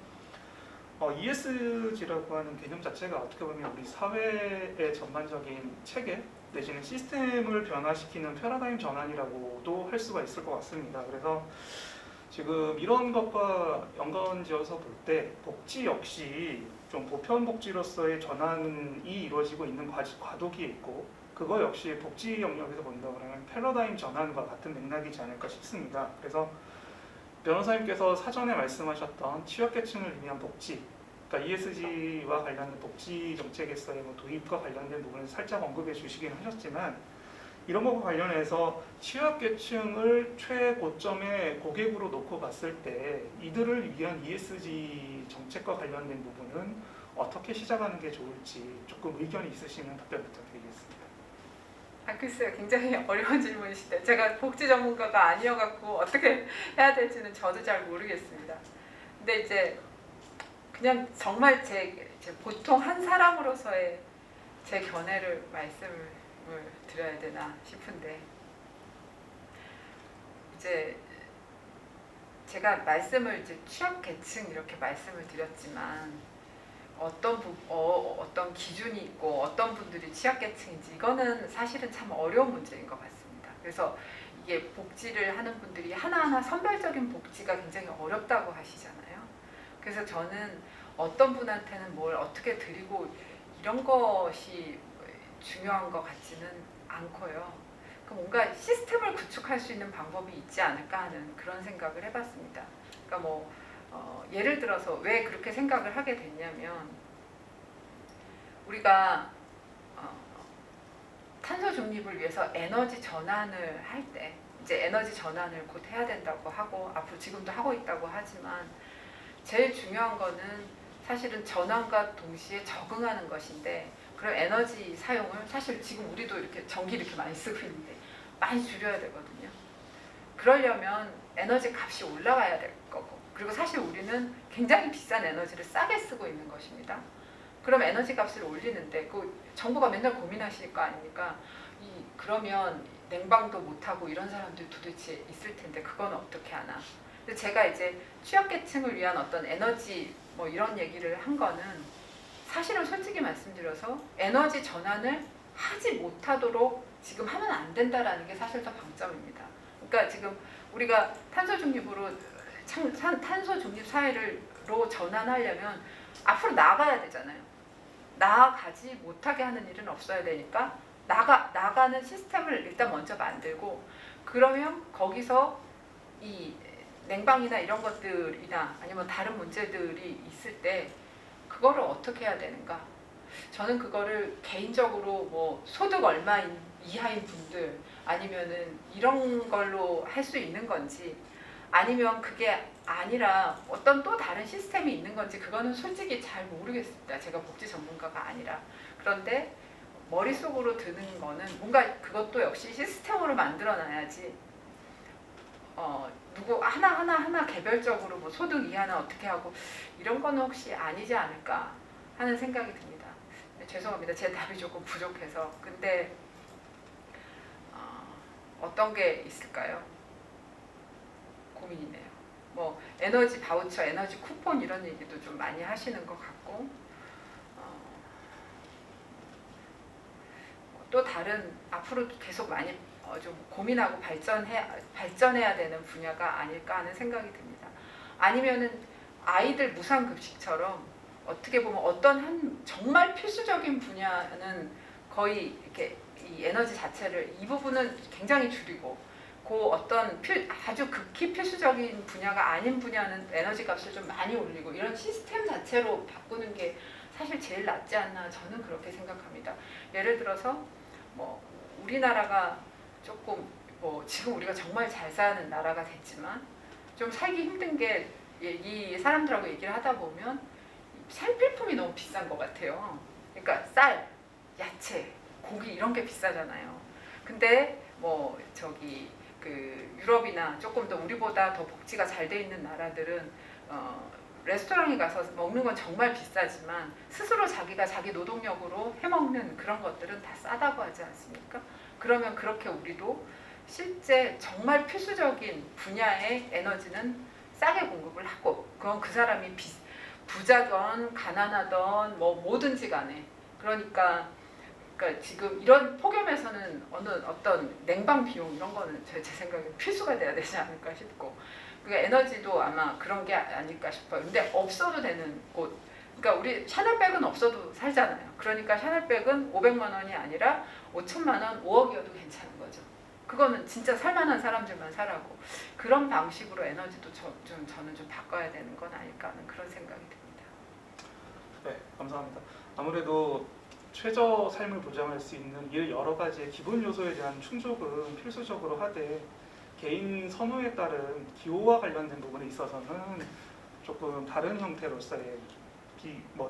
ESG라고 하는 개념 자체가 어떻게 보면 우리 사회의 전반적인 체계 내지는 시스템을 변화시키는 패러다임 전환이라고도 할 수가 있을 것 같습니다. 그래서 지금 이런 것과 연관지어서 볼 때 복지 역시 좀 보편 복지로서의 전환이 이루어지고 있는 과도기에 있고 그거 역시 복지 영역에서 본다고 하면 패러다임 전환과 같은 맥락이지 않을까 싶습니다. 그래서 변호사님께서 사전에 말씀하셨던 취약계층을 위한 복지, 그러니까 ESG와 관련된 복지 정책에서의 도입과 관련된 부분을 살짝 언급해 주시긴 하셨지만 이런 것과 관련해서 취약계층을 최고점의 고객으로 놓고 봤을 때 이들을 위한 ESG 정책과 관련된 부분은 어떻게 시작하는 게 좋을지 조금 의견이 있으시면 답변 부탁드리겠습니다. 글쎄요. 굉장히 어려운 질문이시대. 제가 복지 전문가가 아니어갖고 어떻게 해야 될지는 저도 잘 모르겠습니다. 근데 이제 그냥 정말 제 보통 한 사람으로서의 제 견해를 말씀을 드려야 되나 싶은데 이제 제가 말씀을 이제 취약계층 이렇게 말씀을 드렸지만 어떤 기준이 있고 어떤 분들이 취약계층인지 이거는 사실은 참 어려운 문제인 것 같습니다. 그래서 이게 복지를 하는 분들이 하나하나 선별적인 복지가 굉장히 어렵다고 하시잖아요. 그래서 저는 어떤 분한테는 뭘 어떻게 드리고 이런 것이 중요한 것 같지는 않고요. 뭔가 시스템을 구축할 수 있는 방법이 있지 않을까 하는 그런 생각을 해봤습니다. 그러니까 예를 들어서 왜 그렇게 생각을 하게 됐냐면 우리가 탄소 중립을 위해서 에너지 전환을 할 때 이제 에너지 전환을 곧 해야 된다고 하고 앞으로 지금도 하고 있다고 하지만 제일 중요한 거는 사실은 전환과 동시에 적응하는 것인데 그런 에너지 사용을 사실 지금 우리도 이렇게 전기 이렇게 많이 쓰고 있는데 많이 줄여야 되거든요. 그러려면 에너지 값이 올라가야 될 거고 그리고 사실 우리는 굉장히 비싼 에너지를 싸게 쓰고 있는 것입니다. 그럼 에너지 값을 올리는데 그 정부가 맨날 고민하실 거 아닙니까? 그러면 냉방도 못하고 이런 사람들이 도대체 있을 텐데 그건 어떻게 하나? 근데 제가 이제 취약계층을 위한 어떤 에너지 이런 얘기를 한 거는 사실은 솔직히 말씀드려서 에너지 전환을 하지 못하도록 지금 하면 안 된다라는 게 사실 더 방점입니다. 그러니까 지금 우리가 탄소 중립으로 탄소 중립 사회로 전환하려면 앞으로 나가야 되잖아요. 나아가지 못하게 하는 일은 없어야 되니까 나가는 시스템을 일단 먼저 만들고 그러면 거기서 이 냉방이나 이런 것들이나 아니면 다른 문제들이 있을 때 그거를 어떻게 해야 되는가? 저는 그거를 개인적으로 소득 얼마 이하인 분들 아니면은 이런 걸로 할 수 있는 건지 아니면 그게 아니라 어떤 또 다른 시스템이 있는 건지 그거는 솔직히 잘 모르겠습니다. 제가 복지 전문가가 아니라. 그런데 머릿속으로 드는 거는 뭔가 그것도 역시 시스템으로 만들어 놔야지 누구 하나 개별적으로 뭐 소득 이하는 어떻게 하고 이런 거는 혹시 아니지 않을까 하는 생각이 듭니다. 죄송합니다. 제 답이 조금 부족해서. 근데 어떤 게 있을까요? 고민이네요. 뭐 에너지 바우처, 에너지 쿠폰 이런 얘기도 좀 많이 하시는 것 같고 또 다른 앞으로도 계속 많이 좀 고민하고 발전해야 되는 분야가 아닐까 하는 생각이 듭니다. 아니면은 아이들 무상급식처럼 어떻게 보면 어떤 한 정말 필수적인 분야는 거의 이렇게 이 에너지 자체를 이 부분은 굉장히 줄이고 그 어떤 아주 극히 필수적인 분야가 아닌 분야는 에너지 값을 좀 많이 올리고 이런 시스템 자체로 바꾸는 게 사실 제일 낫지 않나 저는 그렇게 생각합니다. 예를 들어서 뭐 우리나라가 조금 뭐 지금 우리가 정말 잘 사는 나라가 됐지만 좀 살기 힘든 게 이 사람들하고 얘기를 하다 보면 생필품이 너무 비싼 것 같아요. 그러니까 쌀, 야채, 고기 이런 게 비싸잖아요. 근데 뭐 저기 그 유럽이나 조금 더 우리보다 더 복지가 잘 돼 있는 나라들은 레스토랑에 가서 먹는 건 정말 비싸지만 스스로 자기가 자기 노동력으로 해먹는 그런 것들은 다 싸다고 하지 않습니까? 그러면 그렇게 우리도 실제 정말 필수적인 분야의 에너지는 싸게 공급을 하고 그건 그 사람이 부자건 가난하던 뭐 뭐든지 간에 그러니까 지금 이런 폭염에서는 어떤 냉방 비용 이런 거는 제 생각에 필수가 돼야 되지 않을까 싶고 그러니까 에너지도 아마 그런 게 아닐까 싶어요. 근데 없어도 되는 곳 그러니까 우리 샤넬백은 없어도 살잖아요. 그러니까 샤넬백은 500만 원이 아니라 5천만 원, 5억이어도 괜찮은 거죠. 그거는 진짜 살만한 사람들만 사라고 그런 방식으로 에너지도 저는 좀 바꿔야 되는 건 아닐까 하는 그런 생각이 듭니다. 네, 감사합니다. 아무래도 최저 삶을 보장할 수 있는 이 여러 가지의 기본 요소에 대한 충족은 필수적으로 하되 개인 선호에 따른 기호와 관련된 부분에 있어서는 조금 다른 형태로서의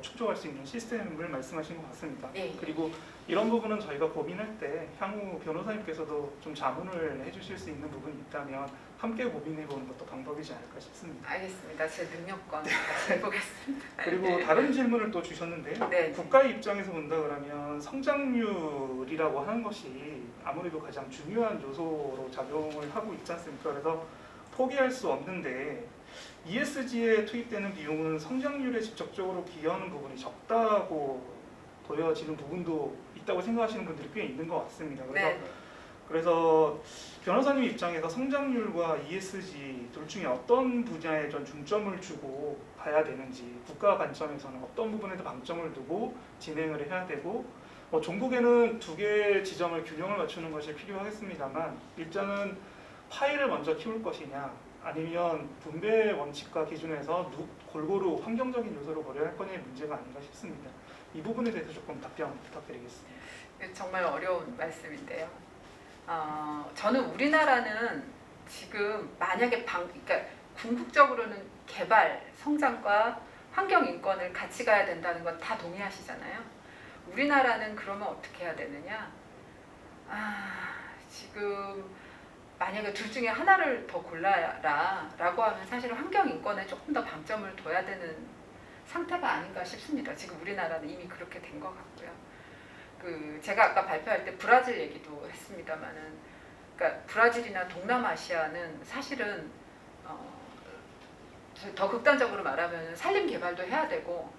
충족할 수 있는 시스템을 말씀하신 것 같습니다. 네. 그리고 이런 부분은 저희가 고민할 때 향후 변호사님께서도 좀 자문을 해주실 수 있는 부분이 있다면 함께 고민해보는 것도 방법이지 않을까 싶습니다. 알겠습니다. 제 능력권 같이 해보겠습니다. 그리고 다른 질문을 또 주셨는데요. 네. 국가의 입장에서 본다 그러면 성장률이라고 하는 것이 아무래도 가장 중요한 요소로 작용을 하고 있지 않습니까? 그래서 포기할 수 없는데 ESG에 투입되는 비용은 성장률에 직접적으로 기여하는 부분이 적다고 보여지는 부분도 있다고 생각하시는 분들이 꽤 있는 것 같습니다. 그래서 변호사님 입장에서 성장률과 ESG 둘 중에 어떤 분야에 좀 중점을 주고 봐야 되는지 국가 관점에서는 어떤 부분에도 방점을 두고 진행을 해야 되고 종국에는 두 개의 지점을 균형을 맞추는 것이 필요하겠습니다만 일단은 파이를 먼저 키울 것이냐 아니면 분배 원칙과 기준에서 골고루 환경적인 요소로 고려할 거냐의 문제가 아닌가 싶습니다. 이 부분에 대해서 조금 답변 부탁드리겠습니다. 정말 어려운 말씀인데요. 저는 우리나라는 지금 만약에 그러니까 궁극적으로는 개발, 성장과 환경 인권을 같이 가야 된다는 건 다 동의하시잖아요. 우리나라는 그러면 어떻게 해야 되느냐? 지금 만약에 둘 중에 하나를 더 골라라 라고 하면 사실 환경 인권에 조금 더 방점을 둬야 되는 상태가 아닌가 싶습니다. 지금 우리나라는 이미 그렇게 된 것 같고요. 제가 아까 발표할 때 브라질 얘기도 했습니다만은, 그러니까 브라질이나 동남아시아는 사실은 더 극단적으로 말하면 산림 개발도 해야 되고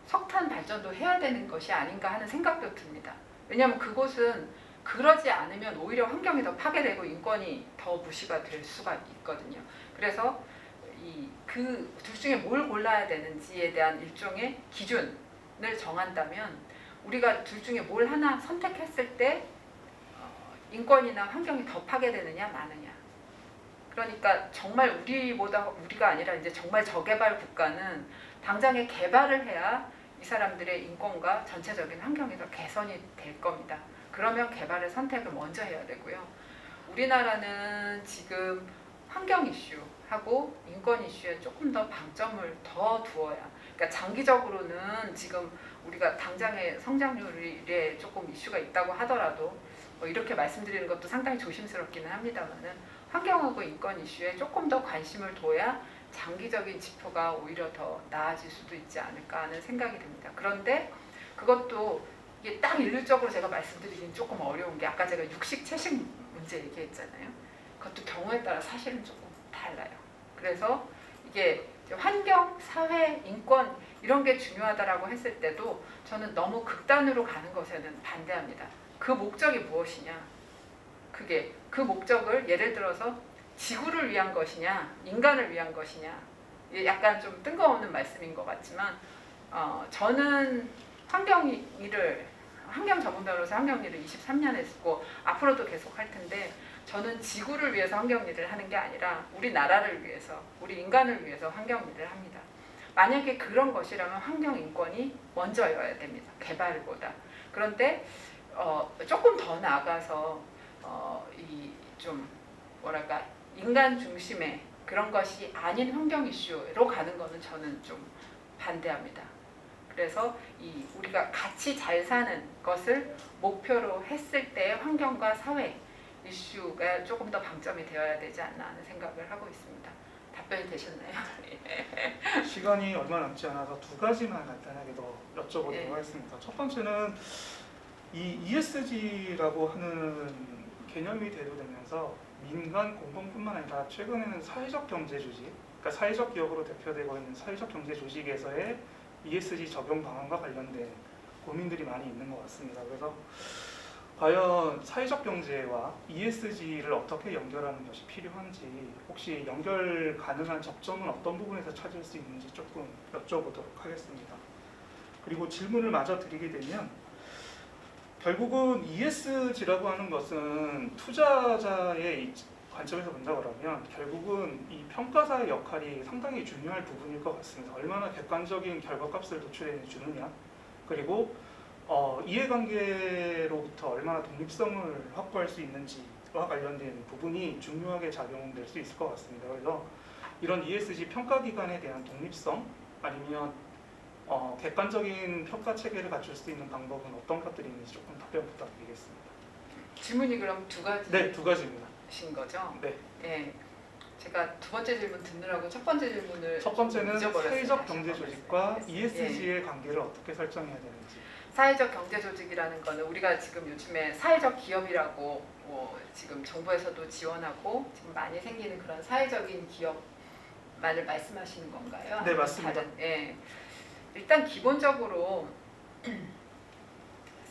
석탄 발전도 해야 되는 것이 아닌가 하는 생각도 듭니다. 왜냐하면 그곳은 그러지 않으면 오히려 환경이 더 파괴되고 인권이 더 무시가 될 수가 있거든요. 그래서 그 둘 중에 뭘 골라야 되는지에 대한 일종의 기준을 정한다면 우리가 둘 중에 뭘 하나 선택했을 때 인권이나 환경이 더 파괴되느냐 마느냐. 그러니까 정말 우리가 아니라 이제 정말 저개발 국가는 당장에 개발을 해야 이 사람들의 인권과 전체적인 환경이 더 개선이 될 겁니다. 그러면 개발의 선택을 먼저 해야 되고요. 우리나라는 지금 환경 이슈하고 인권 이슈에 조금 더 방점을 더 두어야, 그러니까 장기적으로는 지금 우리가 당장의 성장률에 조금 이슈가 있다고 하더라도 뭐 이렇게 말씀드리는 것도 상당히 조심스럽기는 합니다만은 환경하고 인권 이슈에 조금 더 관심을 둬야 장기적인 지표가 오히려 더 나아질 수도 있지 않을까 하는 생각이 듭니다. 그런데 그것도 이게 딱 일률적으로 제가 말씀드리기는 조금 어려운 게 아까 제가 육식 채식 문제 얘기했잖아요. 그것도 경우에 따라 사실은 조금 달라요. 그래서 이게 환경, 사회, 인권 이런 게 중요하다라고 했을 때도 저는 너무 극단으로 가는 것에는 반대합니다. 그 목적이 무엇이냐? 그게 그 목적을 예를 들어서 지구를 위한 것이냐, 인간을 위한 것이냐, 약간 좀 뜬금없는 말씀인 것 같지만 저는 환경 전문 변호사 환경 일을 23년 했고 앞으로도 계속 할 텐데 저는 지구를 위해서 환경 일을 하는 게 아니라 우리 나라를 위해서, 우리 인간을 위해서 환경 일을 합니다. 만약에 그런 것이라면 환경 인권이 먼저여야 됩니다. 개발보다. 그런데 조금 더 나아가서 이 좀 뭐랄까 인간 중심의 그런 것이 아닌 환경 이슈로 가는 거는 저는 좀 반대합니다. 그래서 우리가 같이 잘 사는 것을 목표로 했을 때 환경과 사회 이슈가 조금 더 방점이 되어야 되지 않나 하는 생각을 하고 있습니다. 답변이 되셨나요? 시간이 얼마 남지 않아서 두 가지만 간단하게 더 여쭤보도록 예. 하겠습니다. 첫 번째는 이 ESG라고 하는 개념이 대두되면서 민간 공동뿐만 아니라 최근에는 사회적 경제 조직, 그러니까 사회적 기업으로 대표되고 있는 사회적 경제 조직에서의 ESG 적용 방안과 관련된 고민들이 많이 있는 것 같습니다. 그래서 과연 사회적 경제와 ESG를 어떻게 연결하는 것이 필요한지, 혹시 연결 가능한 접점은 어떤 부분에서 찾을 수 있는지 조금 여쭤보도록 하겠습니다. 그리고 질문을 마저 드리게 되면 결국은 ESG라고 하는 것은 투자자의 관점에서 본다고 하면 결국은 이 평가사의 역할이 상당히 중요할 부분일 것 같습니다. 얼마나 객관적인 결과값을 도출해 주느냐, 그리고 이해관계로부터 얼마나 독립성을 확보할 수 있는지와 관련된 부분이 중요하게 작용될 수 있을 것 같습니다. 그래서 이런 ESG 평가기관에 대한 독립성 아니면 객관적인 평가 체계를 갖출 수 있는 방법은 어떤 것들이 있는지 조금 답변 부탁드리겠습니다. 질문이 그럼 두 가지? 네, 두 가지입니다. 신 거죠? 네. 예. 제가 두 번째 질문 듣느라고 첫 번째 질문을 첫 번째는 잊어버렸어요. 사회적 다시 경제 한번 조직과 말씀해주세요. ESG의 관계를 어떻게 설정해야 되는지. 사회적 경제 조직이라는 거는 우리가 지금 요즘에 사회적 기업이라고 지금 정부에서도 지원하고 지금 많이 생기는 그런 사회적인 기업만을 말씀하시는 건가요? 네, 맞습니다. 예. 일단 기본적으로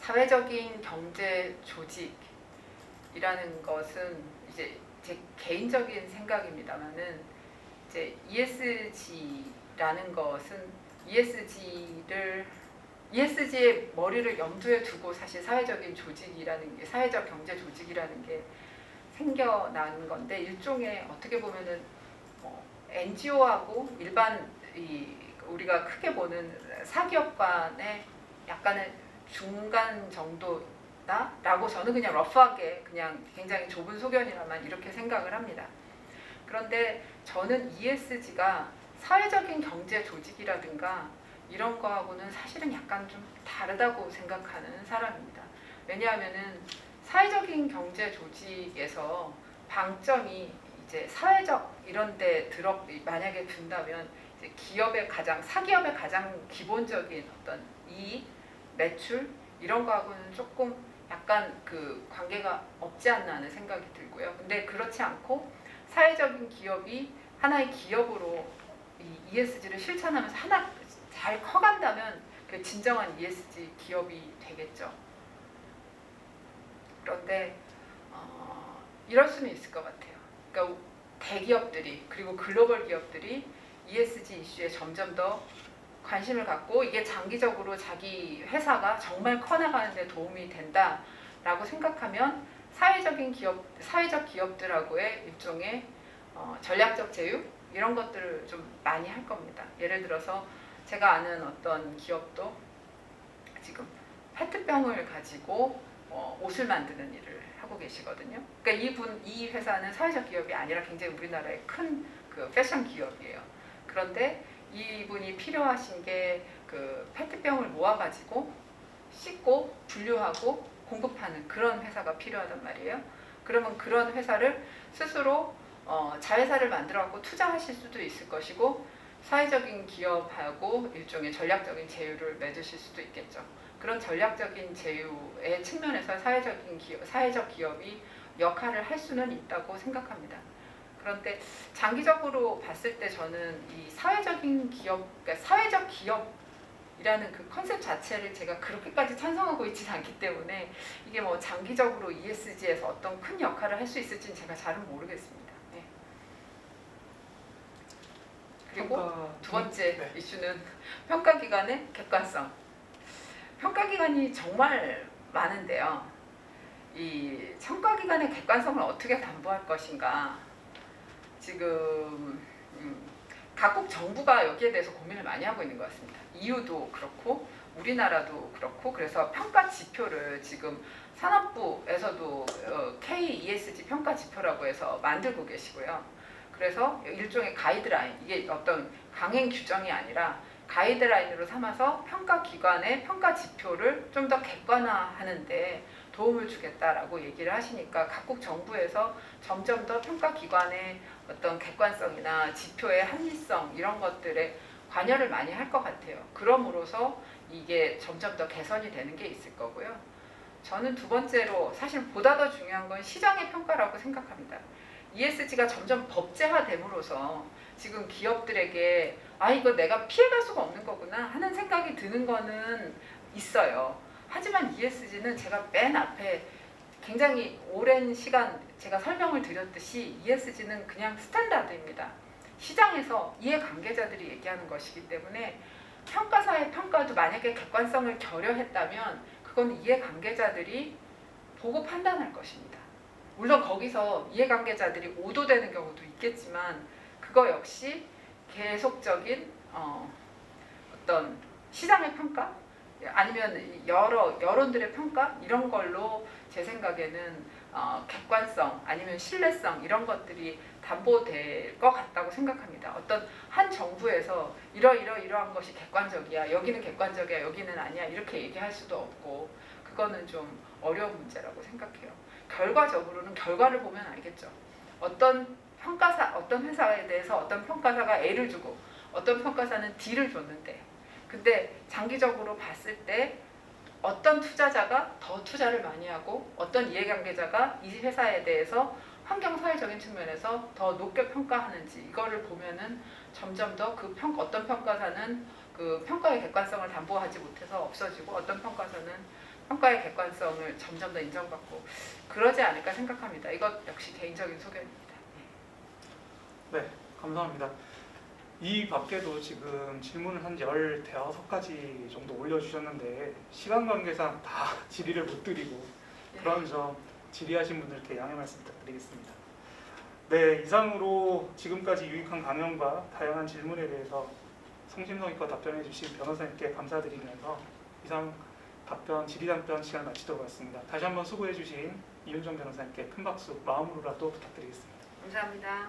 사회적인 경제 조직이라는 것은 이제 제 개인적인 생각입니다만은 이제 ESG라는 것은 ESG의 머리를 염두에 두고 사실 사회적인 조직이라는 게 사회적 경제 조직이라는 게 생겨난 건데 일종의 어떻게 보면은 NGO하고 일반 우리가 크게 보는 사기업 간의 약간의 중간 정도다라고 저는 그냥 러프하게 그냥 굉장히 좁은 소견이라만 이렇게 생각을 합니다. 그런데 저는 ESG가 사회적인 경제 조직이라든가 이런 거하고는 사실은 약간 좀 다르다고 생각하는 사람입니다. 왜냐하면은 사회적인 경제 조직에서 방점이 이제 사회적 이런 데 만약에 둔다면 이제 사기업의 가장 기본적인 어떤 이익, 매출 이런 거하고는 조금 약간 그 관계가 없지 않나 하는 생각이 들고요. 근데 그렇지 않고 사회적인 기업이 하나의 기업으로 이 ESG를 실천하면서 하나 잘 커간다면 그 진정한 ESG 기업이 되겠죠. 그런데 이럴 수는 있을 것 같아요. 그러니까 대기업들이 그리고 글로벌 기업들이 ESG 이슈에 점점 더 관심을 갖고 이게 장기적으로 자기 회사가 정말 커나가는 데 도움이 된다라고 생각하면 사회적 기업들하고의 일종의 전략적 제휴 이런 것들을 좀 많이 할 겁니다. 예를 들어서 제가 아는 어떤 기업도 지금 페트병을 가지고 옷을 만드는 일을 하고 계시거든요. 그러니까 이 회사는 사회적 기업이 아니라 굉장히 우리나라의 큰 그 패션 기업이에요. 그런데 이분이 필요하신 게 그 페트병을 모아가지고 씻고 분류하고 공급하는 그런 회사가 필요하단 말이에요. 그러면 그런 회사를 스스로 자회사를 만들어갖고 투자하실 수도 있을 것이고 사회적인 기업하고 일종의 전략적인 제휴를 맺으실 수도 있겠죠. 그런 전략적인 제휴의 측면에서 사회적 기업이 역할을 할 수는 있다고 생각합니다. 그런데 장기적으로 봤을 때 저는 이 사회적인 기업, 그러니까 사회적 기업이라는 그 컨셉 자체를 제가 그렇게까지 찬성하고 있지 않기 때문에 이게 뭐 장기적으로 ESG에서 어떤 큰 역할을 할 수 있을지는 제가 잘은 모르겠습니다. 네. 그리고 두 번째 이슈는 평가기관의 객관성. 평가기관이 정말 많은데요. 이 평가기관의 객관성을 어떻게 담보할 것인가. 지금 각국 정부가 여기에 대해서 고민을 많이 하고 있는 것 같습니다. EU도 그렇고 우리나라도 그렇고 그래서 평가 지표를 지금 산업부에서도 KESG 평가 지표라고 해서 만들고 계시고요. 그래서 일종의 가이드라인, 이게 어떤 강행 규정이 아니라 가이드라인으로 삼아서 평가기관의 평가 지표를 좀 더 객관화하는 데 도움을 주겠다라고 얘기를 하시니까 각국 정부에서 점점 더 평가기관의 어떤 객관성이나 지표의 합리성 이런 것들에 관여를 많이 할 것 같아요. 그럼으로써 이게 점점 더 개선이 되는 게 있을 거고요. 저는 두 번째로 사실 보다 더 중요한 건 시장의 평가라고 생각합니다. ESG가 점점 법제화됨으로써 지금 기업들에게 이거 내가 피해갈 수가 없는 거구나 하는 생각이 드는 거는 있어요. 하지만 ESG는 제가 맨 앞에 굉장히 오랜 시간 제가 설명을 드렸듯이 ESG는 그냥 스탠다드입니다. 시장에서 이해관계자들이 얘기하는 것이기 때문에 평가사의 평가도 만약에 객관성을 결여했다면 그건 이해관계자들이 보고 판단할 것입니다. 물론 거기서 이해관계자들이 오도되는 경우도 있겠지만 그거 역시 계속적인 어떤 시장의 평가 아니면 여론들의 평가 이런 걸로 제 생각에는 객관성 아니면 신뢰성 이런 것들이 담보될 것 같다고 생각합니다. 어떤 한 정부에서 이러한 것이 객관적이야, 여기는 객관적이야, 여기는 아니야 이렇게 얘기할 수도 없고 그거는 좀 어려운 문제라고 생각해요. 결과적으로는 결과를 보면 알겠죠. 어떤 회사에 대해서 어떤 평가사가 A를 주고 어떤 평가사는 D를 줬는데 근데 장기적으로 봤을 때 어떤 투자자가 더 투자를 많이 하고 어떤 이해관계자가 이 회사에 대해서 환경사회적인 측면에서 더 높게 평가하는지 이거를 보면은 점점 더 어떤 평가사는 그 평가의 객관성을 담보하지 못해서 없어지고 어떤 평가사는 평가의 객관성을 점점 더 인정받고 그러지 않을까 생각합니다. 이것 역시 개인적인 소견입니다. 네, 감사합니다. 이 밖에도 지금 질문을 한 15가지 정도 올려주셨는데 시간 관계상 다 질의를 못 드리고 그런 점 질의하신 분들께 양해 말씀 부탁드리겠습니다. 네, 이상으로 지금까지 유익한 강연과 다양한 질문에 대해서 성심성의껏 답변해 주신 변호사님께 감사드리면서 이상 질의 답변 시간을 마치도록 하겠습니다. 다시 한번 수고해 주신 이윤정 변호사님께 큰 박수 마음으로라도 부탁드리겠습니다. 감사합니다.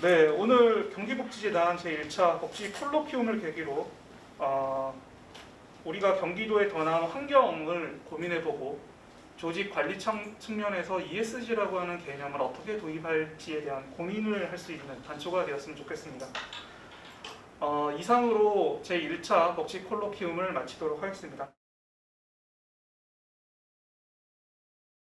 네, 오늘 경기복지재단 제1차 복지 콜로키움을 계기로 우리가 경기도에 더 나은 환경을 고민해보고 조직 관리 측면에서 ESG라고 하는 개념을 어떻게 도입할지에 대한 고민을 할 수 있는 단초가 되었으면 좋겠습니다. 이상으로 제1차 복지 콜로키움을 마치도록 하겠습니다.